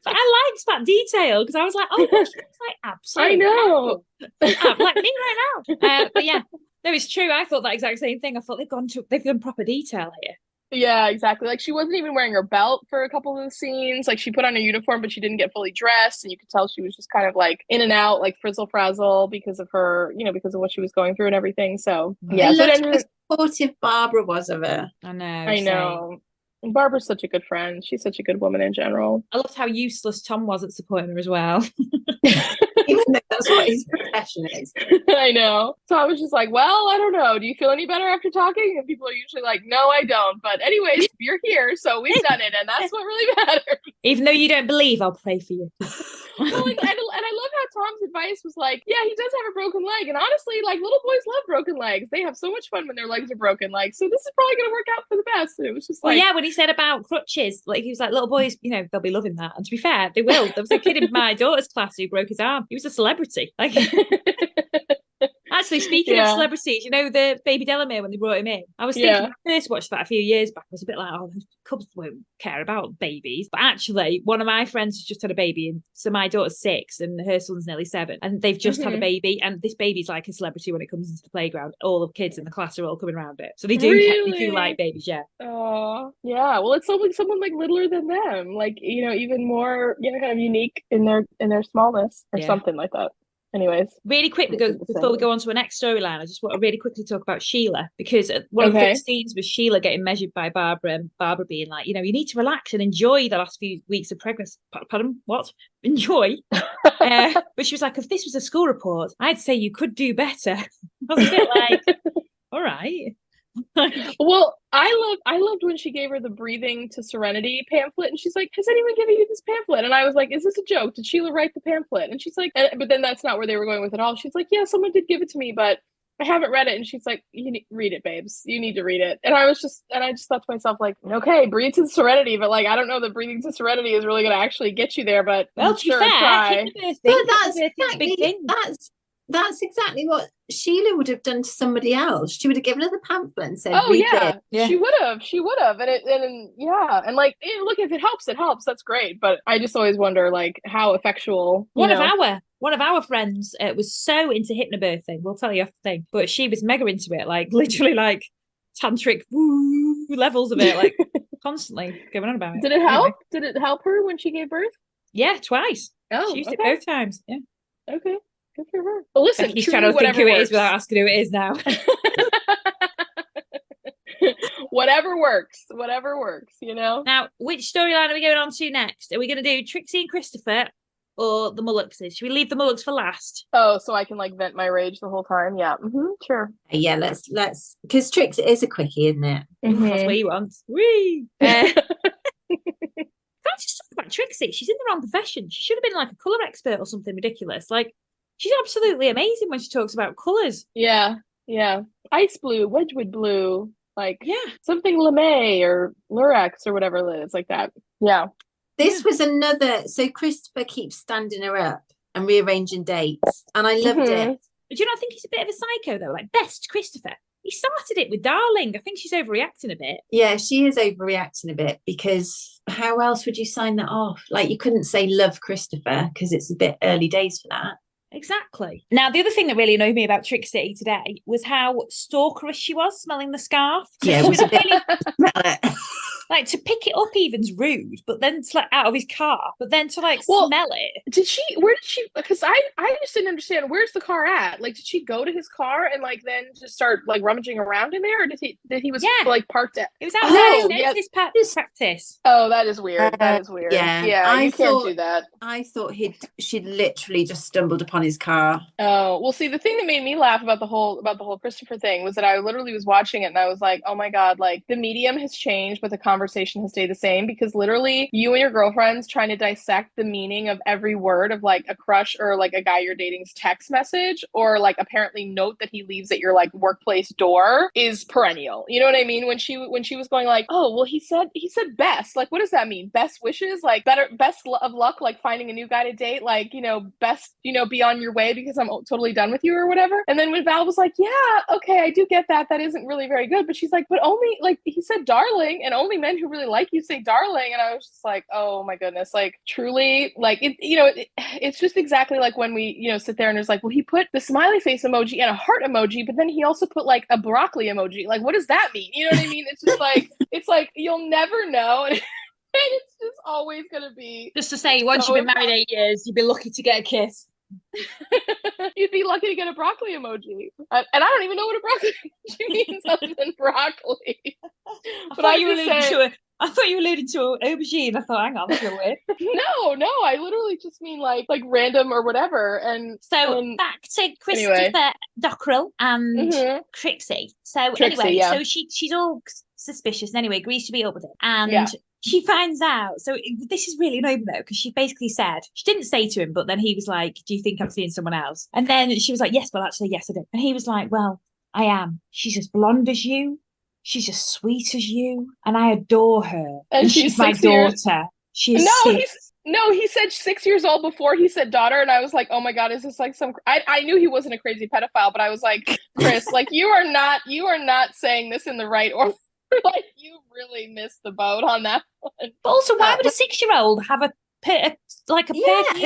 But I liked that detail, because I was like, oh, she looks like absolutely. I know. Like me right now. But yeah, no, it's true. I thought that exact same thing. I thought they've done proper detail here. Yeah, exactly. Like she wasn't even wearing her belt for a couple of the scenes. Like she put on a uniform, but she didn't get fully dressed, and you could tell she was just kind of like in and out, like frizzle frazzle, because of her, you know, because of what she was going through and everything. So yeah, how supportive Barbara was of her. I know. I know. And Barbara's such a good friend. She's such a good woman in general. I loved how useless Tom was at supporting her as well. Even though that's what his profession is. I know. So I was just like, well, I don't know. Do you feel any better after talking? And people are usually like, no, I don't. But anyways, you're here, so we've done it, and that's what really matters. Even though you don't believe, I'll pray for you. Well, and I love how Tom's advice was like, yeah, he does have a broken leg. And honestly, like little boys love broken legs. They have so much fun when their legs are broken. Like, so this is probably going to work out for the best. And it was just like, well, yeah, when he said about crutches, like he was like, little boys, you know, they'll be loving that. And to be fair, they will. There was a kid in my daughter's class who broke his arm. He was a celebrity. Like, actually, speaking of celebrities, you know, the baby Delamere, when they brought him in, I was thinking, when I first watched that a few years back, I was a bit like, oh, the Cubs won't care about babies. But actually, one of my friends has just had a baby, and so my daughter's 6 and her son's nearly 7, and they've just had a baby, and this baby's like a celebrity when it comes into the playground. All the kids in the class are all coming around it, so they do like babies. Oh, yeah. Well, it's someone like littler than them, like, you know, even more, you know, kind of unique in their smallness or something like that. Anyways, really quick, before we go on to our next storyline, I just want to really quickly talk about Sheila, because one of the first scenes was Sheila getting measured by Barbara, and Barbara being like, you know, you need to relax and enjoy the last few weeks of pregnancy. Pardon, what? Enjoy? But she was like, if this was a school report, I'd say you could do better. I was a bit like, all right. Well, I loved when she gave her the Breathing to Serenity pamphlet, and she's like, has anyone given you this pamphlet? And I was like, is this a joke? Did Sheila write the pamphlet? And she's like, but then that's not where they were going with it all. She's like, yeah, someone did give it to me, but I haven't read it. And she's like, read it, babes. You need to read it. And I just thought to myself, like, okay, breathe to serenity, but like, I don't know that breathing to serenity is really going to actually get you there, but well, to be fair, try. That's exactly what Sheila would have done to somebody else. She would have given her the pamphlet and said, "Oh yeah, it." She would have, and like, look, if it helps, that's great. But I just always wonder, like, how effectual. One of our friends was so into hypnobirthing. We'll tell you after the thing, but she was mega into it, like literally, like tantric levels of it, like constantly going on about it. Did it help? Anyway. Did it help her when she gave birth? Yeah, twice. Oh, she used it both times. Yeah. Okay. Good for her. But listen, he's trying to think who it is without asking who it is now. Whatever works, you know? Now, which storyline are we going on to next? Are we going to do Trixie and Christopher or the Mulluckses? Should we leave the Mullucks for last? Oh, so I can like vent my rage the whole time? Yeah. Sure. Yeah, let's because Trixie is a quickie, isn't it? That's what you want. Whee! Can't just talk about Trixie. She's in the wrong profession. She should have been like a colour expert or something ridiculous. Like, she's absolutely amazing when she talks about colours. Yeah. Ice blue, Wedgwood blue, like something LeMay or Lurex or whatever it is, like that. Yeah. This was another. So Christopher keeps standing her up and rearranging dates, and I loved it. But do you not think he's a bit of a psycho though? Like, best Christopher. He started it with Darling. I think she's overreacting a bit. Yeah, she is overreacting a bit, because how else would you sign that off? Like, you couldn't say love Christopher because it's a bit early days for that. Exactly. Now, the other thing that really annoyed me about Trixie today was how stalkerish she was, smelling the scarf. Yeah, it was a bit... Like, to pick it up even's rude, but then to, like, out of his car, but then to, like, smell it. Where did she, because I just didn't understand, where's the car at? Like, did she go to his car and, like, then just start, like, rummaging around in there? Or did he was, like, parked at? It was outside his practice. Oh, that is weird. Yeah, you can't do that. I thought she'd literally just stumbled upon his car. Oh, well, see, the thing that made me laugh about the whole Christopher thing was that I literally was watching it and I was like, oh my God, like, the medium has changed, but the conversation has stayed the same, because literally you and your girlfriends trying to dissect the meaning of every word of like a crush or like a guy you're dating's text message or like apparently note that he leaves at your like workplace door is perennial. You know what I mean? When she was going like, oh, well, he said best. Like, what does that mean? Best wishes? Like best of luck, like finding a new guy to date, like, you know, best, you know, be on your way because I'm totally done with you or whatever. And then when Val was like, yeah, okay, I do get that. That isn't really very good. But she's like, but only, like, he said darling, and only men who really like you say darling. And I was just like, oh my goodness, like, truly, like, it, you know, it's just exactly like when we, you know, sit there and it's like, well, he put the smiley face emoji and a heart emoji, but then he also put like a broccoli emoji. Like, what does that mean? You know what I mean? It's just like, it's like, you'll never know. And it's just always going to be. Just to say, once you've been married 8 years, you'd be lucky to get a kiss. You'd be lucky to get a broccoli emoji. And I don't even know what a broccoli emoji means other than broccoli. I thought you were alluding to an aubergine. I thought, hang on, that's a weird. No, I literally just mean like random or whatever. And so back to Christopher Dockrell and Trixie. So so she's all suspicious and anyway agrees to meet up with him. And she finds out. So this is really annoying though, because she basically said, she didn't say to him, but then he was like, do you think I'm seeing someone else? And then she was like, yes, well, actually, yes, I do. And he was like, well, I am. She's as blonde as you. She's as sweet as you. And I adore her. And she's my daughter. She is he said 6 years old before he said daughter. And I was like, oh my God, is this like some, I knew he wasn't a crazy pedophile, but I was like, Chris, like, you are not saying this in the right order. Like, you really missed the boat on that one. But also, why would a 6-year-old have a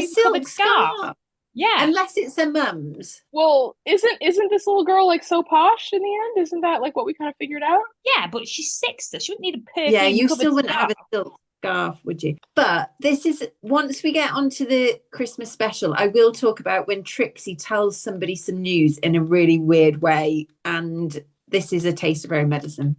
silk scarf? Yeah, unless it's her mum's. Well, isn't this little girl like so posh in the end? Isn't that like what we kind of figured out? Yeah, but she's 6, so she wouldn't need a perfume. Yeah, you still wouldn't have a silk scarf, would you? But this is, once we get onto the Christmas special, I will talk about when Trixie tells somebody some news in a really weird way, and this is a taste of her own medicine.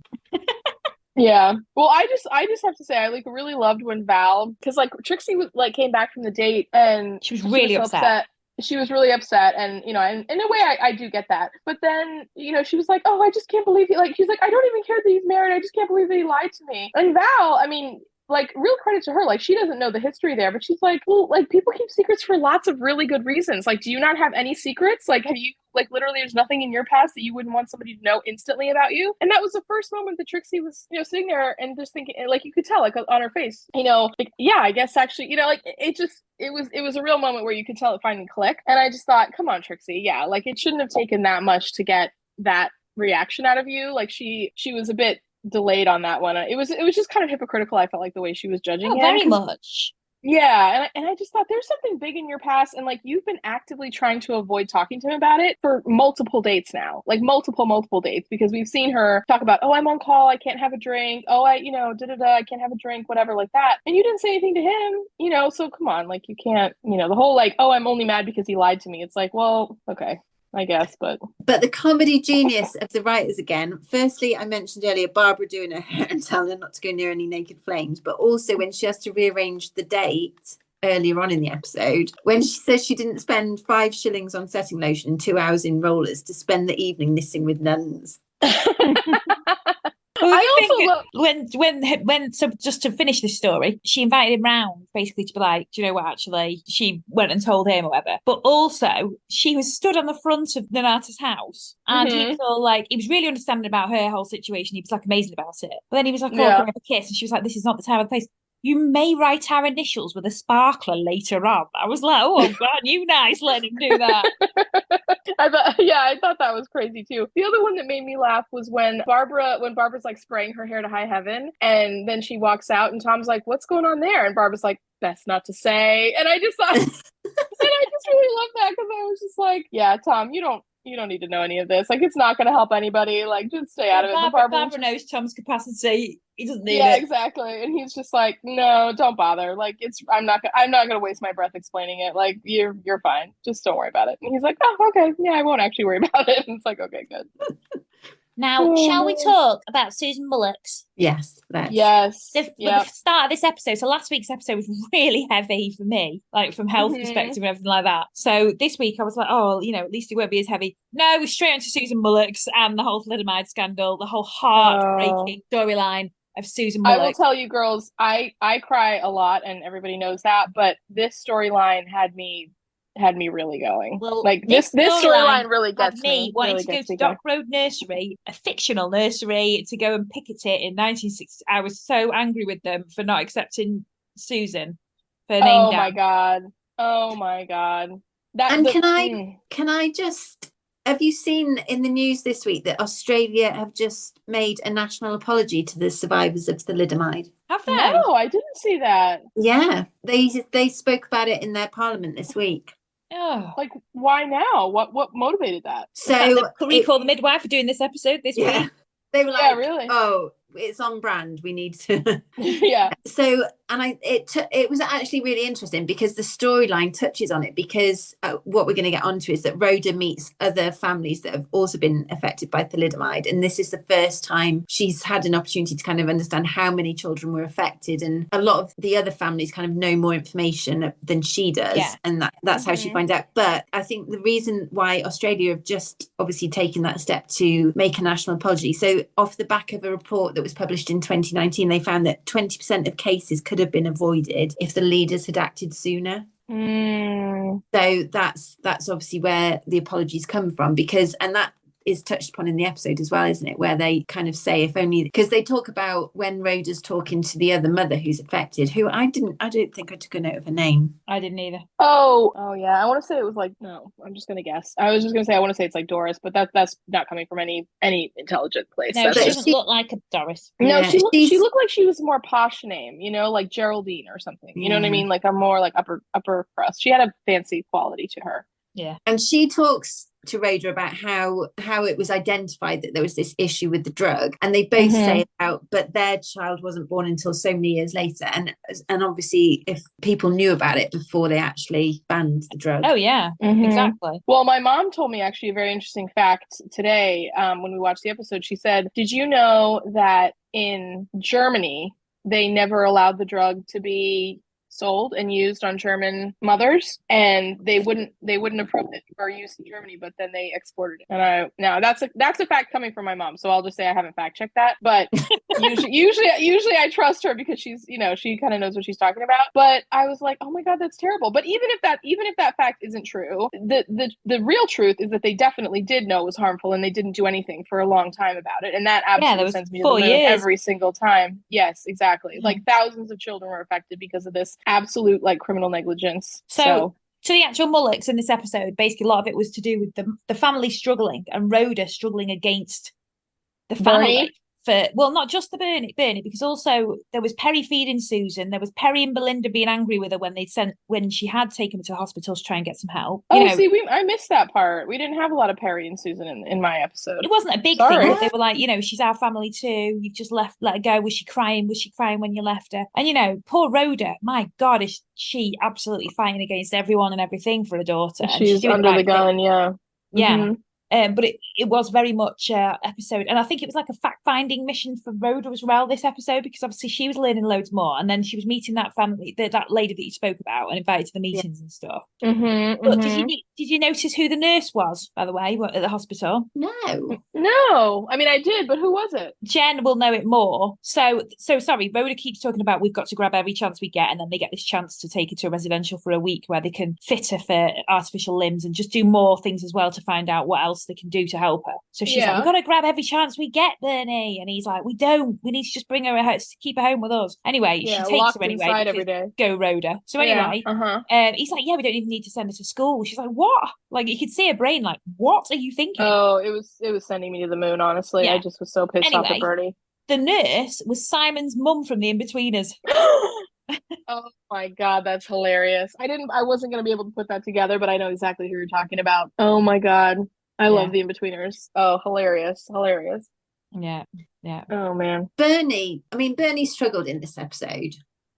Yeah. Well, I just have to say, I like really loved when Val, because like Trixie was like came back from the date and she was really upset. She was really upset, and you know, and in a way I do get that. But then, you know, she was like, oh, I just can't believe he, like, she's like, I don't even care that he's married, I just can't believe that he lied to me. And Val, I mean, like, real credit to her. Like, she doesn't know the history there, but she's like, well, like, people keep secrets for lots of really good reasons. Like, do you not have any secrets? Like, have you, like, literally there's nothing in your past that you wouldn't want somebody to know instantly about you? And that was the first moment that Trixie was, you know, sitting there and just thinking, like, you could tell, like, on her face, you know, like, yeah, I guess actually, you know, like, it was a real moment where you could tell it finally clicked. And I just thought, come on, Trixie. Yeah, like, it shouldn't have taken that much to get that reaction out of you. Like, she was a bit delayed on that one. It was just kind of hypocritical, I felt like, the way she was judging him. Very much. Yeah, and I just thought, there's something big in your past, and like, you've been actively trying to avoid talking to him about it for multiple dates now, like multiple dates, because we've seen her talk about, oh, I'm on call, I can't have a drink, oh, I, you know, I can't have a drink, whatever, like that, and you didn't say anything to him, you know, so come on, like, you can't, you know, the whole like, oh, I'm only mad because he lied to me. It's like, well, okay, I guess, but the comedy genius of the writers again. Firstly, I mentioned earlier Barbara doing her hair and telling her not to go near any naked flames, but also when she has to rearrange the date earlier on in the episode, when she says she didn't spend 5 shillings on setting lotion and 2 hours in rollers to spend the evening knitting with nuns. Well, I also when so just to finish this story, she invited him round basically to be like, do you know what, actually, she went and told him or whatever. But also she was stood on the front of Nonata's house, and he was all like, he was really understanding about her whole situation. He was like amazing about it. But then he was like, oh, can I have a kiss? And she was like, this is not the time or the place. You may write our initials with a sparkler later on. I was like, oh, God, you nice, let him do that. I thought that was crazy too. The other one that made me laugh was when Barbara's like spraying her hair to high heaven, and then she walks out and Tom's like, what's going on there? And Barbara's like, best not to say. And I just thought, and I just really love that, because I was just like, yeah, Tom, you don't need to know any of this. Like, it's not going to help anybody. Like, just stay out of it. Barbara knows Tom's capacity. He doesn't need it. Yeah, exactly. And he's just like, no, don't bother. Like, I'm not gonna waste my breath explaining it. Like, you're fine. Just don't worry about it. And he's like, oh, okay. Yeah, I won't actually worry about it. And it's like, okay, good. Now, shall we talk about Susan Mullucks? Yes. Yes. The start of this episode, so last week's episode was really heavy for me, like from health perspective and everything like that. So this week I was like, oh, you know, at least it won't be as heavy. No, we're straight onto Susan Mullucks and the whole thalidomide scandal, the whole heartbreaking storyline of Susan Mullucks. I will tell you, girls, I cry a lot, and everybody knows that, but this storyline had me really going. Well, like, this storyline really gets me wanting to go to Dock Road Nursery, a fictional nursery, to go and picket it in 1960. I was so angry with them for not accepting Susan for name down. Oh my god. Can I just, have you seen in the news this week that Australia have just made a national apology to the survivors of thalidomide? Have they? No, I didn't see that. Yeah, they spoke about it in their parliament this week. Oh, like, why now? What motivated that? So Call The Midwife for doing this episode this week. They were like, yeah, really? Oh, it's on brand. We need to. Yeah. So, and it was actually really interesting because the storyline touches on it, because what we're going to get onto is that Rhoda meets other families that have also been affected by thalidomide, and this is the first time she's had an opportunity to kind of understand how many children were affected, and a lot of the other families kind of know more information than she does, and that's how she finds out. But I think the reason why Australia have just obviously taken that step to make a national apology, so off the back of a report that was published in 2019, they found that 20% of cases could have been avoided if the leaders had acted sooner. So that's obviously where the apologies come from, because, and that is touched upon in the episode as well, isn't it, where they kind of say, if only, because they talk about when Rhoda's talking to the other mother who's affected, who I don't think I took a note of her name. I didn't either. Oh yeah, I want to say it was like, no, I'm just gonna guess. I was just gonna say, I want to say it's like Doris, but that's not coming from any intelligent place. No, she doesn't look like a Doris. No, she looked like she was a more posh name, you know, like Geraldine or something. You know what I mean? Like a more like upper crust. She had a fancy quality to her. Yeah. And she talks to Rhoda about how it was identified that there was this issue with the drug, and they both say about, but their child wasn't born until so many years later, and obviously if people knew about it before they actually banned the drug. Oh yeah, exactly. Well, my mom told me actually a very interesting fact today when we watched the episode. She said, did you know that in Germany they never allowed the drug to be sold and used on German mothers, and they wouldn't approve it for use in Germany, but then they exported it. And now that's a fact coming from my mom, so I'll just say I haven't fact checked that, but usually I trust her because she's, she kind of knows what she's talking about. But I was like, oh my God, that's terrible. But even if that fact isn't true, the real truth is that they definitely did know it was harmful, and they didn't do anything for a long time about it. And that absolutely sends me to the moon every single time. Yes, exactly. Like thousands of children were affected because of this absolute like criminal negligence. So to the actual Mullucks in this episode, basically a lot of it was to do with the family struggling and Rhoda struggling against the family. Not just the Bernie, because also there was Perry feeding Susan. There was Perry and Belinda being angry with her when she had taken her to the hospital to try and get some help. I missed that part. We didn't have a lot of Perry and Susan in my episode. It wasn't a big thing, but they were like, she's our family too. You've just let her go. Was she crying? Was she crying when you left her? And poor Rhoda, my God, is she absolutely fighting against everyone and everything for her daughter? She's under the gun, yeah. Yeah. Mm-hmm. But it was very much episode, and I think it was like a fact-finding mission for Rhoda as well this episode, because obviously she was learning loads more, and then she was meeting that family, that lady that you spoke about, and invited to the meetings and stuff. But did you notice who the nurse was, by the way, at the hospital? No. I mean, I did, but who was it? Jenn will know it more. So sorry, Rhoda keeps talking about we've got to grab every chance we get, and then they get this chance to take her to a residential for a week where they can fit her for artificial limbs and just do more things as well to find out what else they can do to help her. So she's like, we've got to grab every chance we get, Bernie. And he's like, we don't. We need to just bring her a house, keep her home with us. Anyway, she takes her anyway. Every day. Go Rhoda. So anyway, he's like, we don't even need to send her to school. She's like, what? Like, you could see her brain like, what are you thinking? Oh, it was sending me to the moon, honestly. I just was so pissed off at Bernie. The nurse was Simon's mum from The In-Betweeners. Oh my God, that's hilarious. I wasn't going to be able to put that together, but I know exactly who you're talking about. Oh my God. I love The In-Betweeners. Oh, hilarious. Yeah. Oh, man. Bernie struggled in this episode.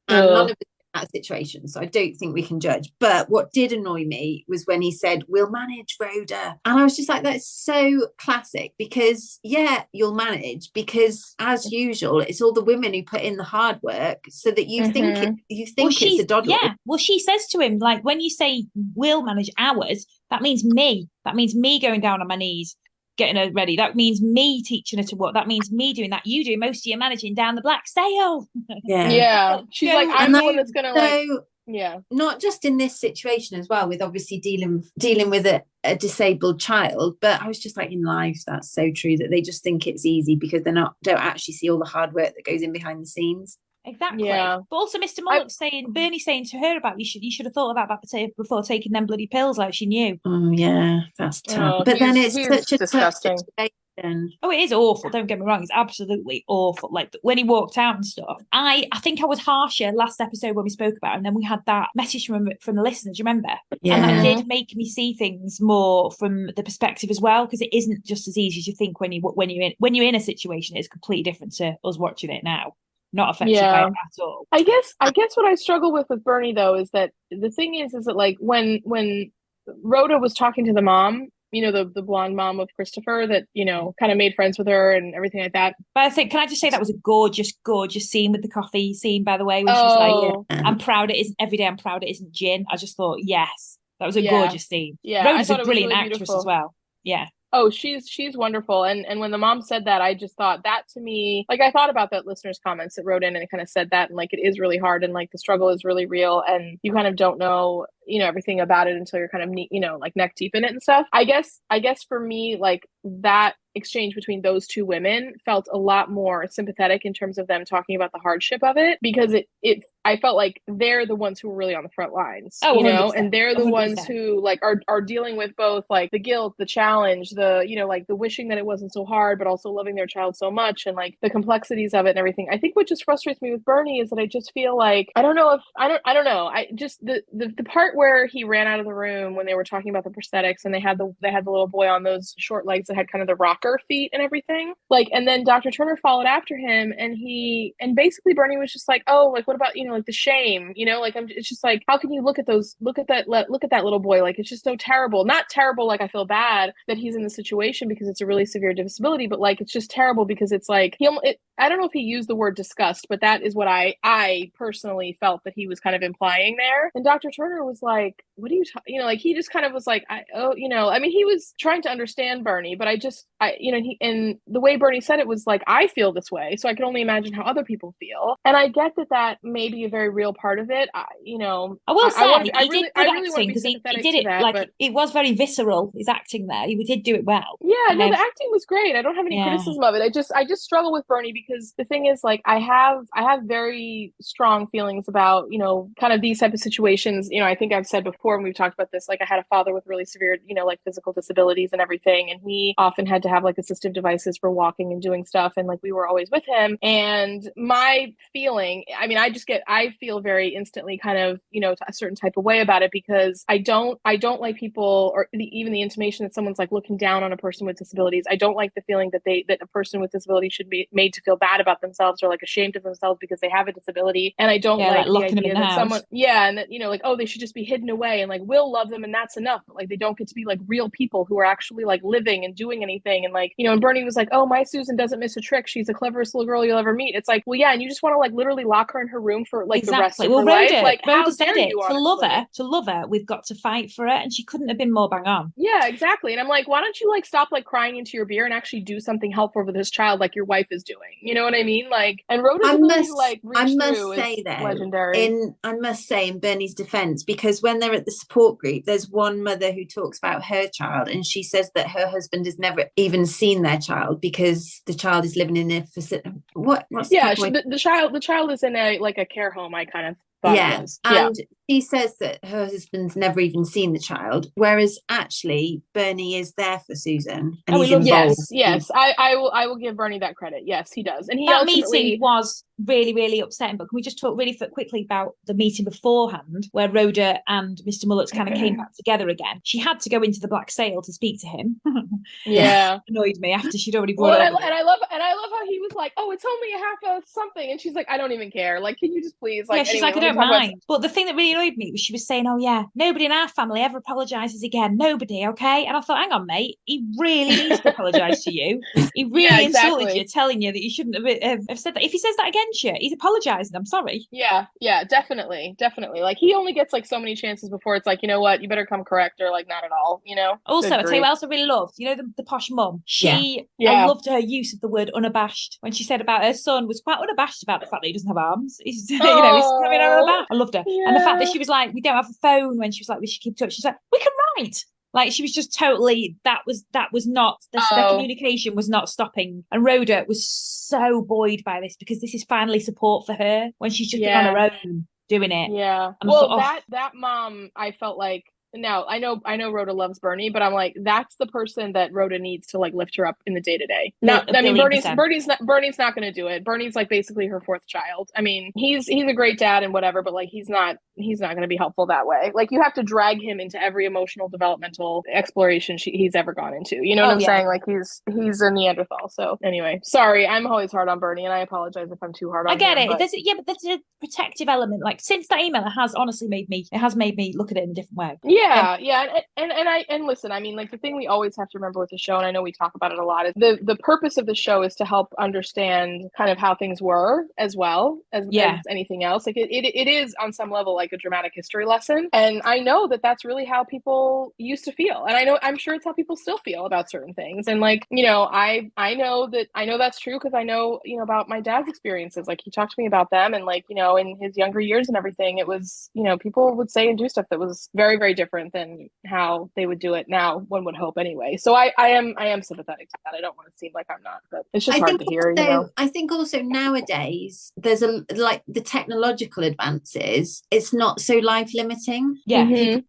And none of us in that situation, so I don't think we can judge. But what did annoy me was when he said, we'll manage, Rhoda. And I was just like, that's so classic, because, you'll manage, because as usual, it's all the women who put in the hard work so that you think it's a doddle. Yeah, well, she says to him, like, when you say we'll manage ours, that means me. That means me going down on my knees, getting her ready. That means me teaching her to walk. That means me doing that. You do most of your managing down the black sail. Yeah. She's like, I'm the one that's going to not just in this situation as well, with obviously dealing with a disabled child, but I was just like, in life, that's so true, that they just think it's easy because don't actually see all the hard work that goes in behind the scenes. Exactly. Yeah. But also Mr. Mullucks Bernie saying to her about you should have thought about that before taking them bloody pills, like she knew. Oh yeah, that's tough. But then it's such a disgusting situation. Oh, it is awful. Don't get me wrong, it's absolutely awful. Like when he walked out and stuff. I think I was harsher last episode when we spoke about it, and then we had that message from the listeners, do you remember? Yeah. And that did make me see things more from the perspective as well, because it isn't just as easy as you think when you're in a situation. It's completely different to us watching it now. Not affected by it at all. I guess what I struggle with Bernie though is that the thing is that like when Rhoda was talking to the mom, the blonde mom of Christopher that kind of made friends with her and everything like that. But I think, can I just say that was a gorgeous scene with the coffee scene, by the way, when she was like, I'm proud it isn't every day. I'm proud it isn't gin. I just thought, yes, that was a gorgeous scene. Yeah, Rhoda's a brilliant actress as well. Yeah. Oh, she's wonderful. And when the mom said that, I just thought that to me, like I thought about that listener's comments that wrote in and it kind of said that, and like it is really hard and like the struggle is really real and you kind of don't know, everything about it until you're kind of, like neck deep in it and stuff. I guess for me, like that exchange between those two women felt a lot more sympathetic in terms of them talking about the hardship of it, because I felt like they're the ones who were really on the front lines, and they're the 100%. Ones who like are dealing with both like the guilt, the challenge, the, like the wishing that it wasn't so hard, but also loving their child so much and like the complexities of it and everything. I think what just frustrates me with Bernie is that I just feel like, I don't know. I just, the part where he ran out of the room when they were talking about the prosthetics and they had the little boy on those short legs that had kind of the rocker feet and everything, like, and then Dr. Turner followed after him and basically Bernie was just like, oh, like what about, like the shame, like it's just like, how can you look at that little boy, like it's just so terrible. Not terrible like I feel bad that he's in the situation because it's a really severe disability, but like it's just terrible because it's like I don't know if he used the word disgust, but that is what I personally felt that he was kind of implying there. And Dr. Turner was like, what are you like, he just kind of was like, he was trying to understand Bernie, but and the way Bernie said it was like, I feel this way, so I can only imagine how other people feel. And I get that may be a very real part of it. I will say, I really want to be sympathetic he did it to that, like, but it was very visceral, his acting there. He did do it well. Yeah, no, the acting was great. I don't have any criticism of it. I just struggle with Bernie because the thing is, like, I have very strong feelings about, kind of these type of situations. I think I've said before, and we've talked about this, like, I had a father with really severe, like, physical disabilities and everything, and he often had to have like assistive devices for walking and doing stuff, and like we were always with him. And my feeling, I feel very instantly kind of, a certain type of way about it, because I don't like people, or even the intimation that someone's like looking down on a person with disabilities. I don't like the feeling that a person with disability should be made to feel bad about themselves or like ashamed of themselves because they have a disability. And I don't like the idea that someone, and that, like, oh, they should just be hidden away, and like, we'll love them and that's enough. But like, they don't get to be like real people who are actually like living and doing anything. And like, and Bernie was like, oh, my Susan doesn't miss a trick. She's the cleverest little girl you'll ever meet. It's like, well, yeah, and you just want to like literally lock her in her room for like the rest of her life. Like, Rhoda said it. To love her, we've got to fight for it, and she couldn't have been more bang on. Yeah, exactly. And I'm like, why don't you like stop like crying into your beer and actually do something helpful for this child, like your wife is doing? You know what I mean? Like, and Rhoda's ability to like reach through is legendary. I must say, in Bernie's defense, because when they're at the support group, there's one mother who talks about her child, and she says that her husband has never even seen their child because the child is living in a facility. The child is in a care home. I kind of thought it was. And she says that her husband's never even seen the child, whereas actually Bernie is there for Susan. And he's involved. Yes. I will give Bernie that credit. Yes, he does. And that meeting was really, really upsetting. But can we just talk really quickly about the meeting beforehand, where Rhoda and Mr. Mullucks kind of came back together again? She had to go into the Black Sail to speak to him. Yeah, annoyed me after she'd already brought it up. And I love how he was like, oh, it's only a half of something, and she's like, I don't even care. Like, can you just please? Like, she's like, I don't mind. But the thing that really annoyed me was she was saying, oh yeah, nobody in our family ever apologizes again. Nobody, okay? And I thought, hang on, mate, he really needs to apologize to you. He really insulted you, telling you that you shouldn't have said that. If he says that against you, he's apologizing. I'm sorry. Yeah, definitely. Like, he only gets like so many chances before it's like, you know what, you better come correct, or like not at all. Also, I'll tell you what else I really loved. The posh mum. I loved her use of the word unabashed when she said about her son was quite unabashed about the fact that he doesn't have arms. He's he's coming out of the bath. I loved her. And the fact that she was like, we don't have a phone, when she was like, we should keep touch. She's like, we can write. Like, she was just totally, that was not, the communication was not stopping. And Rhoda was so buoyed by this, because this is finally support for her when she's just been on her own doing it. Yeah. And that mom, I felt like, now I know Rhoda loves Bernie, but I'm like, that's the person that Rhoda needs to like lift her up in the day to day. Now, I mean, Bernie's not going to do it. Bernie's like basically her fourth child. I mean, he's a great dad and whatever, but like he's not going to be helpful that way. Like, you have to drag him into every emotional developmental exploration he's ever gone into. You know what I'm saying? Like, he's a Neanderthal. So anyway, sorry, I'm always hard on Bernie, and I apologize if I'm too hard on him. I get it. But there's a protective element. Like, since that email, it has honestly made me look at it in a different way. Yeah. And listen, I mean, like, the thing we always have to remember with the show, and I know we talk about it a lot, is the purpose of the show is to help understand kind of how things were, as well as anything else. Like, it is on some level like a dramatic history lesson, and I know that that's really how people used to feel, and I'm sure it's how people still feel about certain things. And like, I know that's true, because I know about my dad's experiences. Like, he talked to me about them, and like, in his younger years and everything, it was people would say and do stuff that was very, very different than how they would do it now, one would hope anyway. So I am sympathetic to that. I don't want to seem like I'm not, but it's just hard to hear. I think also nowadays there's like the technological advances, it's not so life limiting.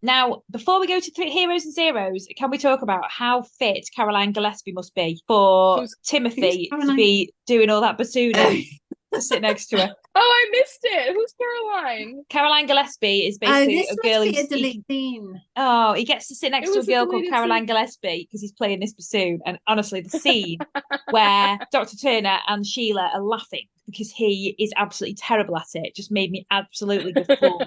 Now, before we go to Heroes and Zeros, can we talk about how fit Caroline Gillespie must be for Timothy to be doing all that bassoon to sit next to her? Oh, I missed it. Who's Caroline? Caroline Gillespie is basically a girl who's... he gets to sit next to a girl called Caroline Gillespie because he's playing this bassoon. And honestly, the scene where Dr. Turner and Sheila are laughing because he is absolutely terrible at it just made me absolutely guffaw.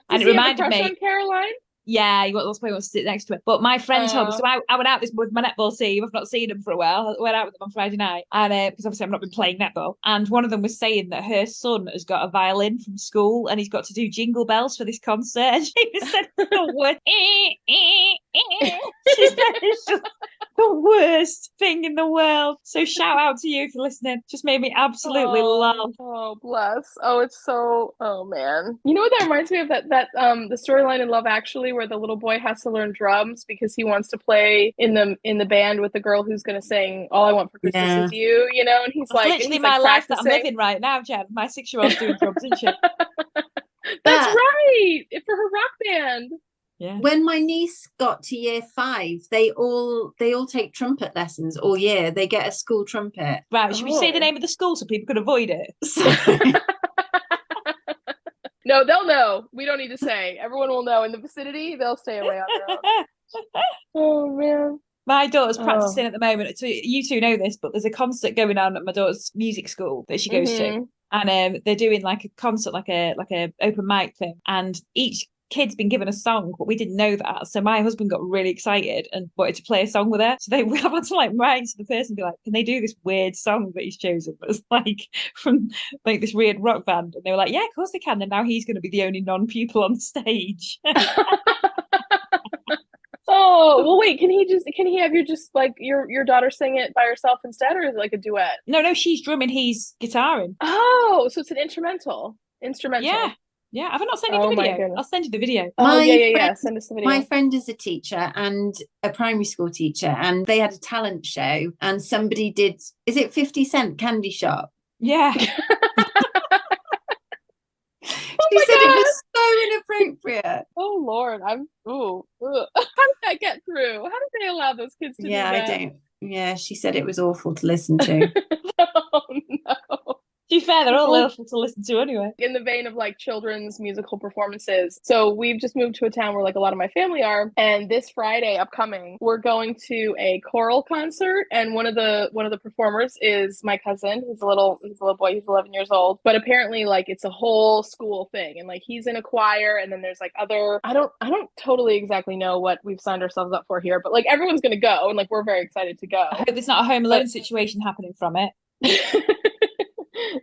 And it reminded me... on Caroline? Yeah, he wants to sit next to her. But my friend told me, so I went out this with my netball team. I've not seen them for a while. I went out with them on Friday night, and because obviously I've not been playing netball. And one of them was saying that her son has got a violin from school, and he's got to do jingle bells for this concert. And she said the word. She said it's just the worst thing in the world. So shout out to you if you're listening. Just made me absolutely laugh. Oh, bless. Oh, it's so. Oh man. You know what that reminds me of? That the storyline in Love Actually, where the little boy has to learn drums because he wants to play in the band with the girl who's going to sing "All I Want for Christmas Is You." You know, and he's That's like, literally my life that I'm living right now, Jen. My 6-year-old's doing drums and shit. That's right. For her rock band. Yeah. When my niece got to year 5, they all take trumpet lessons all year. They get a school trumpet. Right, should we say the name of the school so people can avoid it? No, they'll know. We don't need to say. Everyone will know in the vicinity. They'll stay away on their own. Oh man. My daughter's practicing at the moment. So you two know this, but there's a concert going on at my daughter's music school that she goes to, and they're doing like a concert, like a open mic thing, and each kid's been given a song, but we didn't know that. So my husband got really excited and wanted to play a song with her. So they had to like write to the person and be like, can they do this weird song that he's chosen? That's like from like this weird rock band. And they were like, yeah, of course they can. And now he's going to be the only non-pupil on stage. Oh, well, wait, can he have you just like your daughter sing it by herself instead, or is it like a duet? No, she's drumming, he's guitaring. Oh, so it's an instrumental. Yeah, have I not sent you the video? I'll send you the video. Oh, yeah. Send us the video. My friend is a teacher and a primary school teacher, and they had a talent show, and somebody did, is it 50 Cent Candy Shop? Yeah. She said it was so inappropriate. Oh, Lord. How did that get through? How did they allow those kids to do that? I don't. Yeah, she said it was awful to listen to. Oh, no. To be fair, they're all awful to listen to anyway. In the vein of like children's musical performances, so we've just moved to a town where like a lot of my family are, and this Friday upcoming, we're going to a choral concert, and one of the performers is my cousin. He's a little boy. He's 11 years old, but apparently like it's a whole school thing, and like he's in a choir, and then there's like other. I don't totally exactly know what we've signed ourselves up for here, but like everyone's gonna go, and like we're very excited to go. I hope there's not a Home Alone situation happening from it.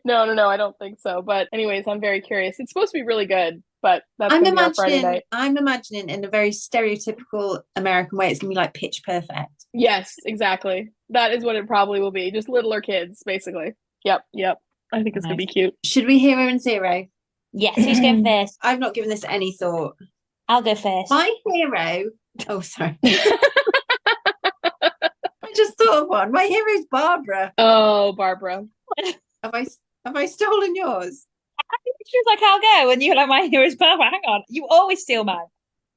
No, I don't think so. But anyways, I'm very curious. It's supposed to be really good, but that's gonna be our Friday night. I'm imagining in a very stereotypical American way, it's gonna be like Pitch Perfect. Yes, exactly. That is what it probably will be. Just littler kids, basically. Yep. I think it's gonna be cute. Should we hero and zero? Yes, who's going first? I've not given this any thought. I'll go first. My hero. Oh, sorry. I just thought of one. My hero is Barbara. Oh, Barbara. Have I stolen yours? She was like, I'll go, and you're like, my hero is Barbara. Hang on, you always steal mine.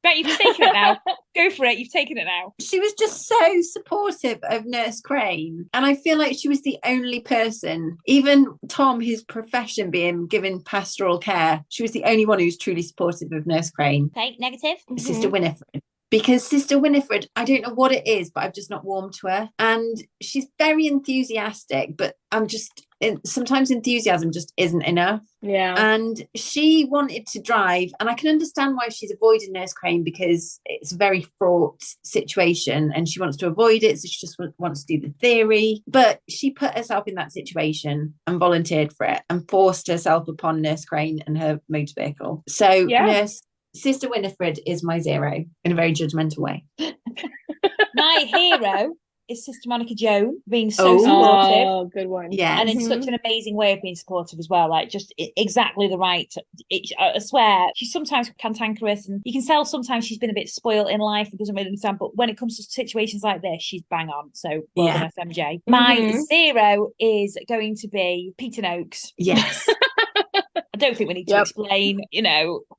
Right, you've taken it now. Go for it. You've taken it now. She was just so supportive of Nurse Crane, and I feel like she was the only person, even Tom, his profession being given pastoral care, she was the only one who was truly supportive of Nurse Crane. Okay, negative. Sister Winifred. Because Sister Winifred, I don't know what it is, but I've just not warmed to her. And she's very enthusiastic, but sometimes enthusiasm just isn't enough. Yeah. And she wanted to drive, and I can understand why she's avoiding Nurse Crane, because it's a very fraught situation and she wants to avoid it. So she just wants to do the theory. But she put herself in that situation and volunteered for it and forced herself upon Nurse Crane and her motor vehicle. So Sister Winifred is my zero in a very judgmental way. My hero is Sister Monica Joan, being so supportive. Oh, good one. Yeah. And in such an amazing way of being supportive as well. Like, just exactly the right. I swear, she sometimes cantankerous, and you can tell sometimes she's been a bit spoiled in life and doesn't really understand. But when it comes to situations like this, she's bang on. So, well done, SMJ. My zero is going to be Peter Noakes. Yes. I don't think we need to explain,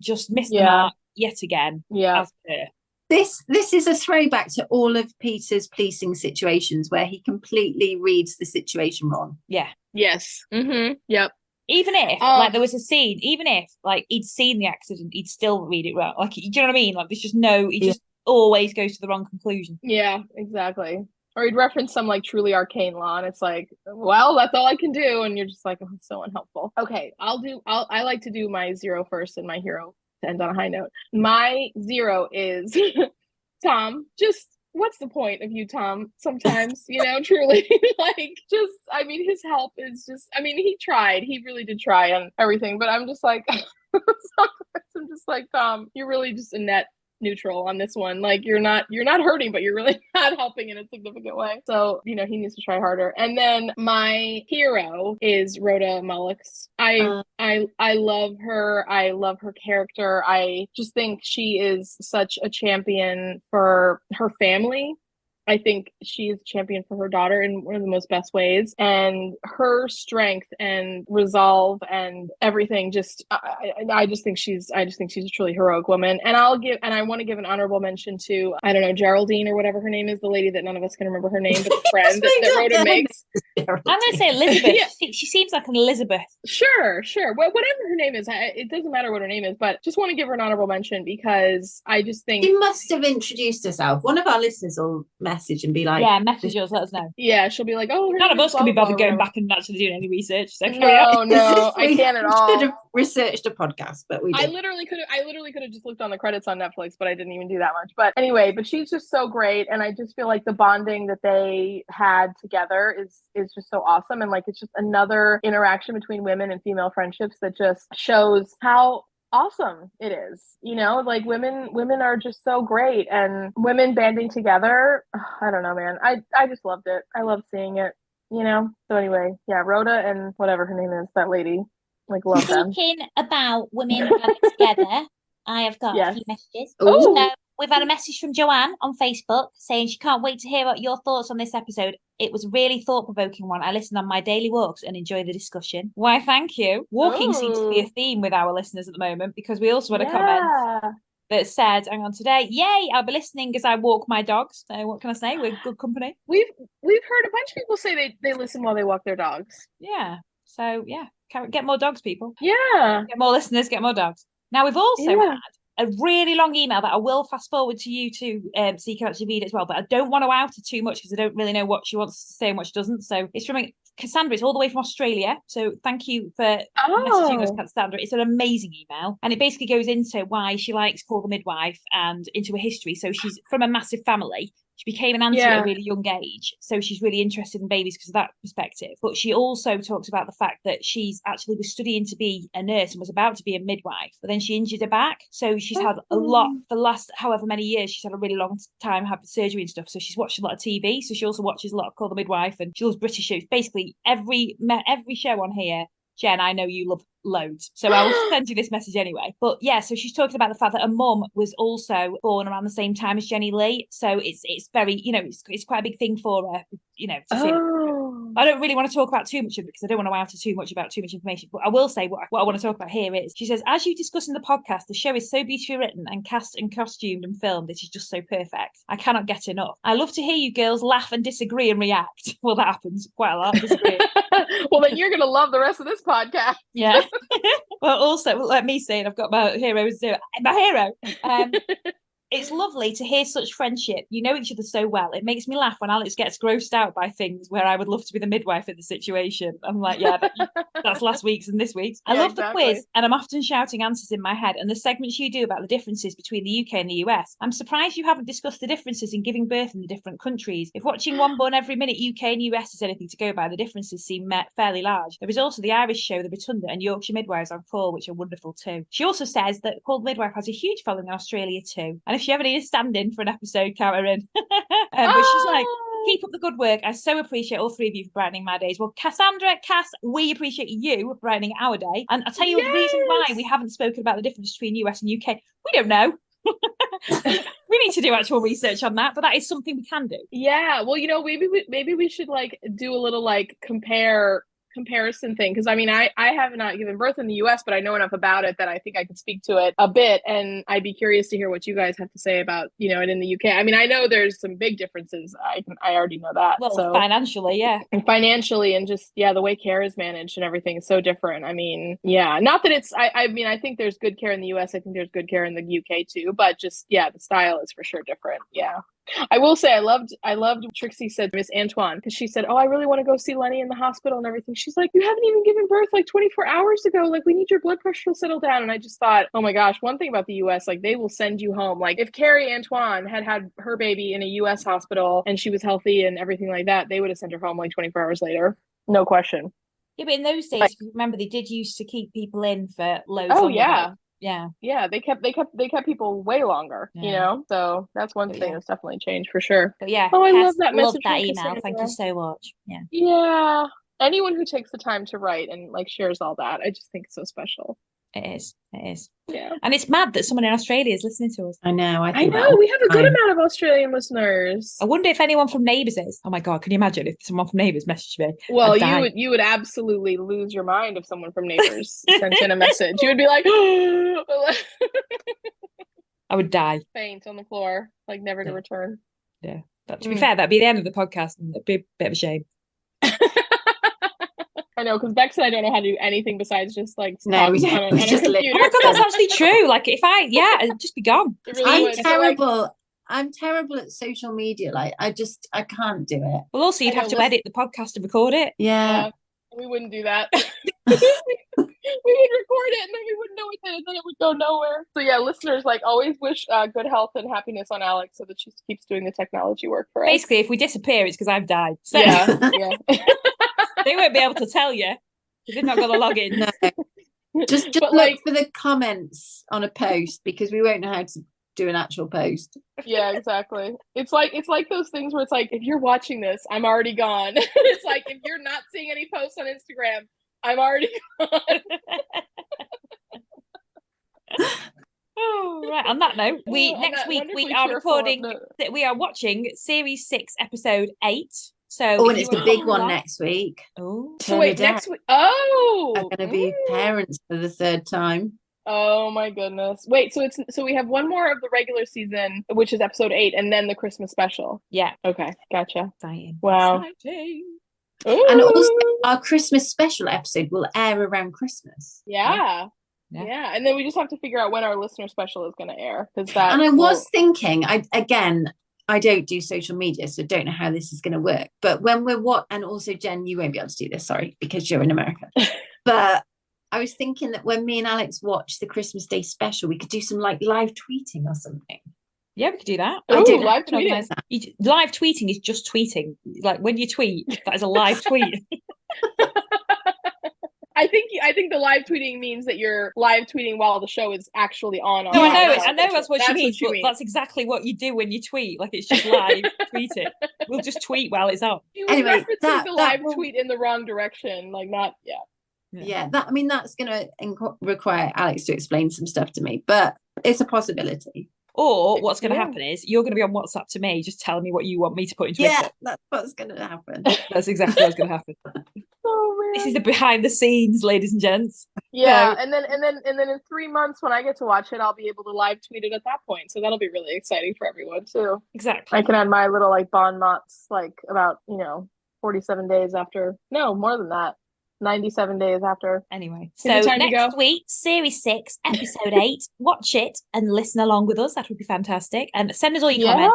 just missed the mark yet again. Yeah. As per. This is a throwback to all of Peter's policing situations where he completely reads the situation wrong. Yeah. Yes. Mm-hmm. Yep. Even if like there was a scene, even if like he'd seen the accident, he'd still read it wrong. Like, do you know what I mean? Like, there's just he just always goes to the wrong conclusion. Yeah, exactly. Or he'd reference some like truly arcane law, and it's like, well, that's all I can do, and you're just like, oh, it's so unhelpful. Okay, I like to do my zero first and my hero to end on a high note. My 0 is Tom. Just what's the point of you, Tom? Sometimes, truly, his help is just, he tried. He really did try and everything, but I'm just like, I'm just like, Tom, you're really just a net neutral on this one. Like you're not hurting, but you're really not helping in a significant way. So, he needs to try harder. And then my hero is Rhoda Mullucks. I love her. I love her character. I just think she is such a champion for her family. I think she is a champion for her daughter in one of the most best ways, and her strength and resolve and everything. I just think she's a truly heroic woman. And I want to give an honorable mention to, I don't know, Geraldine or whatever her name is, the lady that none of us can remember her name, but the friend that Rhoda makes. I'm going to say Elizabeth. Yeah. She seems like an Elizabeth. Sure. Well, whatever her name is, it doesn't matter what her name is, but just want to give her an honorable mention because I just think she must have introduced herself. One of our listeners will message and be like, yeah, message us, let us know. Yeah, she'll be like, oh, none of us can be bothered going back and actually doing any research. So no, I can't at all. Could have researched a podcast, but we didn't. I literally could have just looked on the credits on Netflix, but I didn't even do that much. But anyway, she's just so great, and I just feel like the bonding that they had together is just so awesome, and like it's just another interaction between women and female friendships that just shows how awesome it is. Like women are just so great, and women banding together, I don't know, man, I just loved it. I love seeing it, so anyway, yeah, Rhoda and whatever her name is, that lady, like, love them. Speaking about women banding together, I have got a few messages. Oh, we've had a message from Joanne on Facebook saying she can't wait to hear what your thoughts on this episode. It was a really thought-provoking one. I listen on my daily walks and enjoy the discussion. Why, thank you. Walking seems to be a theme with our listeners at the moment, because we also had a comment that said, hang on, today, yay, I'll be listening as I walk my dogs. So what can I say? We're good company. We've heard a bunch of people say they listen while they walk their dogs. Yeah. So, yeah, get more dogs, people. Yeah. Get more listeners, get more dogs. Now, we've also had a really long email that I will fast forward to you to so you can actually read it as well, but I don't want to out her too much because I don't really know what she wants to say and what she doesn't. So it's from Cassandra. It's all the way from Australia, so thank you for messaging us, Cassandra. It's an amazing email, and it basically goes into why she likes Call The Midwife and into her history. So she's from a massive family. She became an auntie at a really young age, so she's really interested in babies because of that perspective. But she also talks about the fact that she's actually was studying to be a nurse and was about to be a midwife, but then she injured her back. So she's had a lot, for the last however many years, she's had a really long time having surgery and stuff. So she's watched a lot of TV. So she also watches a lot of Call The Midwife, and she loves British shows. Basically, every show on here, Jen, I know you love loads, so I will send you this message anyway. But yeah, so she's talking about the fact that her mum was also born around the same time as Jenny Lee, so it's very, it's quite a big thing for her, to see. I don't really want to talk about too much of it because I don't want to out too much about too much information, but I will say what I want to talk about here is, she says, as you discuss in the podcast, the show is so beautifully written and cast and costumed and filmed. It is just so perfect. I cannot get enough. I love to hear you girls laugh and disagree and react. Well, that happens quite a lot. Well, then you're going to love the rest of this podcast. Yeah. Well, also, let me say it. I've got my hero. It's lovely to hear such friendship. You know each other so well. It makes me laugh when Alex gets grossed out by things where I would love to be the midwife in the situation. I'm like, yeah, that's last week's and this week's. I love the quiz, and I'm often shouting answers in my head, and the segments you do about the differences between the UK and the US. I'm surprised you haven't discussed the differences in giving birth in the different countries. If watching One Born Every Minute UK and US is anything to go by, the differences seem fairly large. There is also the Irish show, The Rotunda, and Yorkshire Midwives on 4, which are wonderful too. She also says that Call The Midwife has a huge following in Australia too. And if you ever need a stand-in for an episode, count her in. But she's like, keep up the good work. I so appreciate all three of you for brightening my days. Well, Cassandra, Cass, we appreciate you for brightening our day. And I'll tell you the reason why we haven't spoken about the difference between US and UK. We don't know. We need to do actual research on that, but that is something we can do. Yeah, well, maybe we should like do a little like comparison thing, because I have not given birth in the US, but I know enough about it that I think I could speak to it a bit, and I'd be curious to hear what you guys have to say about it in the UK. I know there's some big differences. I already know that. Well, so financially, and just the way care is managed and everything is so different. Not that it's I think there's good care in the US. I think there's good care in the UK too, but just the style is for sure different. I will say I loved what Trixie said, Miss Antoine, because she said, oh, I really want to go see Lenny in the hospital and everything. She's like, you haven't even given birth like 24 hours ago. Like, we need your blood pressure to settle down. And I just thought, oh my gosh, one thing about the US, like they will send you home. Like if Carrie Antoine had her baby in a US hospital and she was healthy and everything like that, they would have sent her home like 24 hours later. No question. Yeah, but in those days, if you remember, they did used to keep people in for loads. Oh yeah. Yeah, they kept people way longer, you know. So that's one thing that's definitely changed for sure. But yeah, oh, I love that message. Love that email. Thank you so much. Yeah. Anyone who takes the time to write and like shares all that, I just think it's so special. It is. Yeah. And it's mad that someone in Australia is listening to us. I know. I know. We have a good amount of Australian listeners. I wonder if anyone from Neighbours is. Oh my God, can you imagine if someone from Neighbours messaged me? Well, you would absolutely lose your mind if someone from Neighbours sent in a message. You would be like, I would die. Faint on the floor, like never to return. Yeah. But to be fair, that'd be the end of the podcast and it'd be a bit of a shame. I know, because Bex and I don't know how to do anything besides just like no, we just oh my God, that's actually true. Like if I'd just be gone. Really I'm terrible. I'm terrible at social media. Like I can't do it. Well, also you'd have to edit the podcast and record it. Yeah. We wouldn't do that. We would record it and then we wouldn't know it, and then it would go nowhere. So yeah, listeners, like always wish good health and happiness on Alex so that she keeps doing the technology work for us. Basically, if we disappear, it's because I've died. So yeah. They won't be able to tell you if they're not going to log in. No. Just look for the comments on a post because we won't know how to do an actual post. Yeah, exactly. It's like those things where it's like, if you're watching this, I'm already gone. It's like, if you're not seeing any posts on Instagram, I'm already gone. Oh, right. On that note, next week we are recording that we are watching series 6, episode 8. So and it's the big one next week. Oh, so wait, next week. Oh, I'm going to be parents for the 3rd time. Oh my goodness! Wait, so we have one more of the regular season, which is episode 8, and then the Christmas special. Yeah. Okay, gotcha. Exciting. Wow. Exciting. And also, our Christmas special episode will air around Christmas. Yeah. And then we just have to figure out when our listener special is going to air, because that. And I was thinking, I don't do social media, so don't know how this is going to work. But when we're and also Jen, you won't be able to do this, sorry, because you're in America. But I was thinking that when me and Alex watch the Christmas Day special, we could do some like live tweeting or something. Yeah, we could do that. I don't live tweeting. Live tweeting is just tweeting. Like when you tweet, that is a live tweet. I think the live tweeting means that you're live tweeting while the show is actually on. No, I know that's what she means, but that's exactly what you do when you tweet. Like it's just live tweeting. We'll just tweet while it's on. Anyway, the live tweet in the wrong direction, like not that's going to require Alex to explain some stuff to me, but it's a possibility. Or what's going to happen is you're going to be on WhatsApp to me, just telling me what you want me to put into it. Yeah, that's what's going to happen. That's exactly what's going to happen. This is the behind the scenes, ladies and gents. Yeah, and then in 3 months when I get to watch it, I'll be able to live tweet it at that point. So that'll be really exciting for everyone too. Exactly. I can add my little like bon mots like about 47 days after. No, more than that. 97 days after. Anyway, so next week, series 6, episode 8. Watch it and listen along with us. That would be fantastic. And send us all your comments.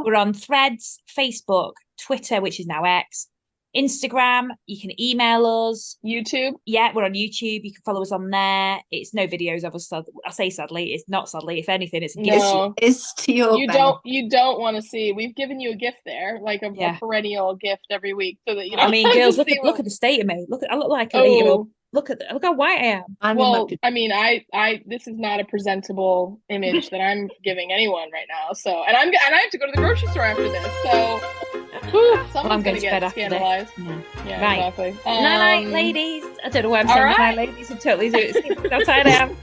We're on Threads, Facebook, Twitter, which is now X, Instagram. You can email us. YouTube. Yeah, we're on YouTube. You can follow us on there. It's no videos of us. I say sadly, it's not sadly. If anything, it's a gift. No. It's to your you don't want to see. We've given you a gift there, like a perennial gift every week, so that you know. I mean, girls, look at the state of me. I look like a look how white I am. This is not a presentable image that I'm giving anyone right now. So, and I have to go to the grocery store after this. So, someone's going to get scandalized. Yeah, right. Exactly. Night, ladies. I don't know why I'm saying night, ladies. I'm totally doing it outside down.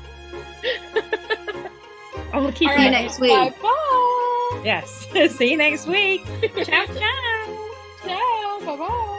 I'm going to keep you next week. Bye. Yes. See you next week. Ciao, ciao. Ciao. Bye-bye.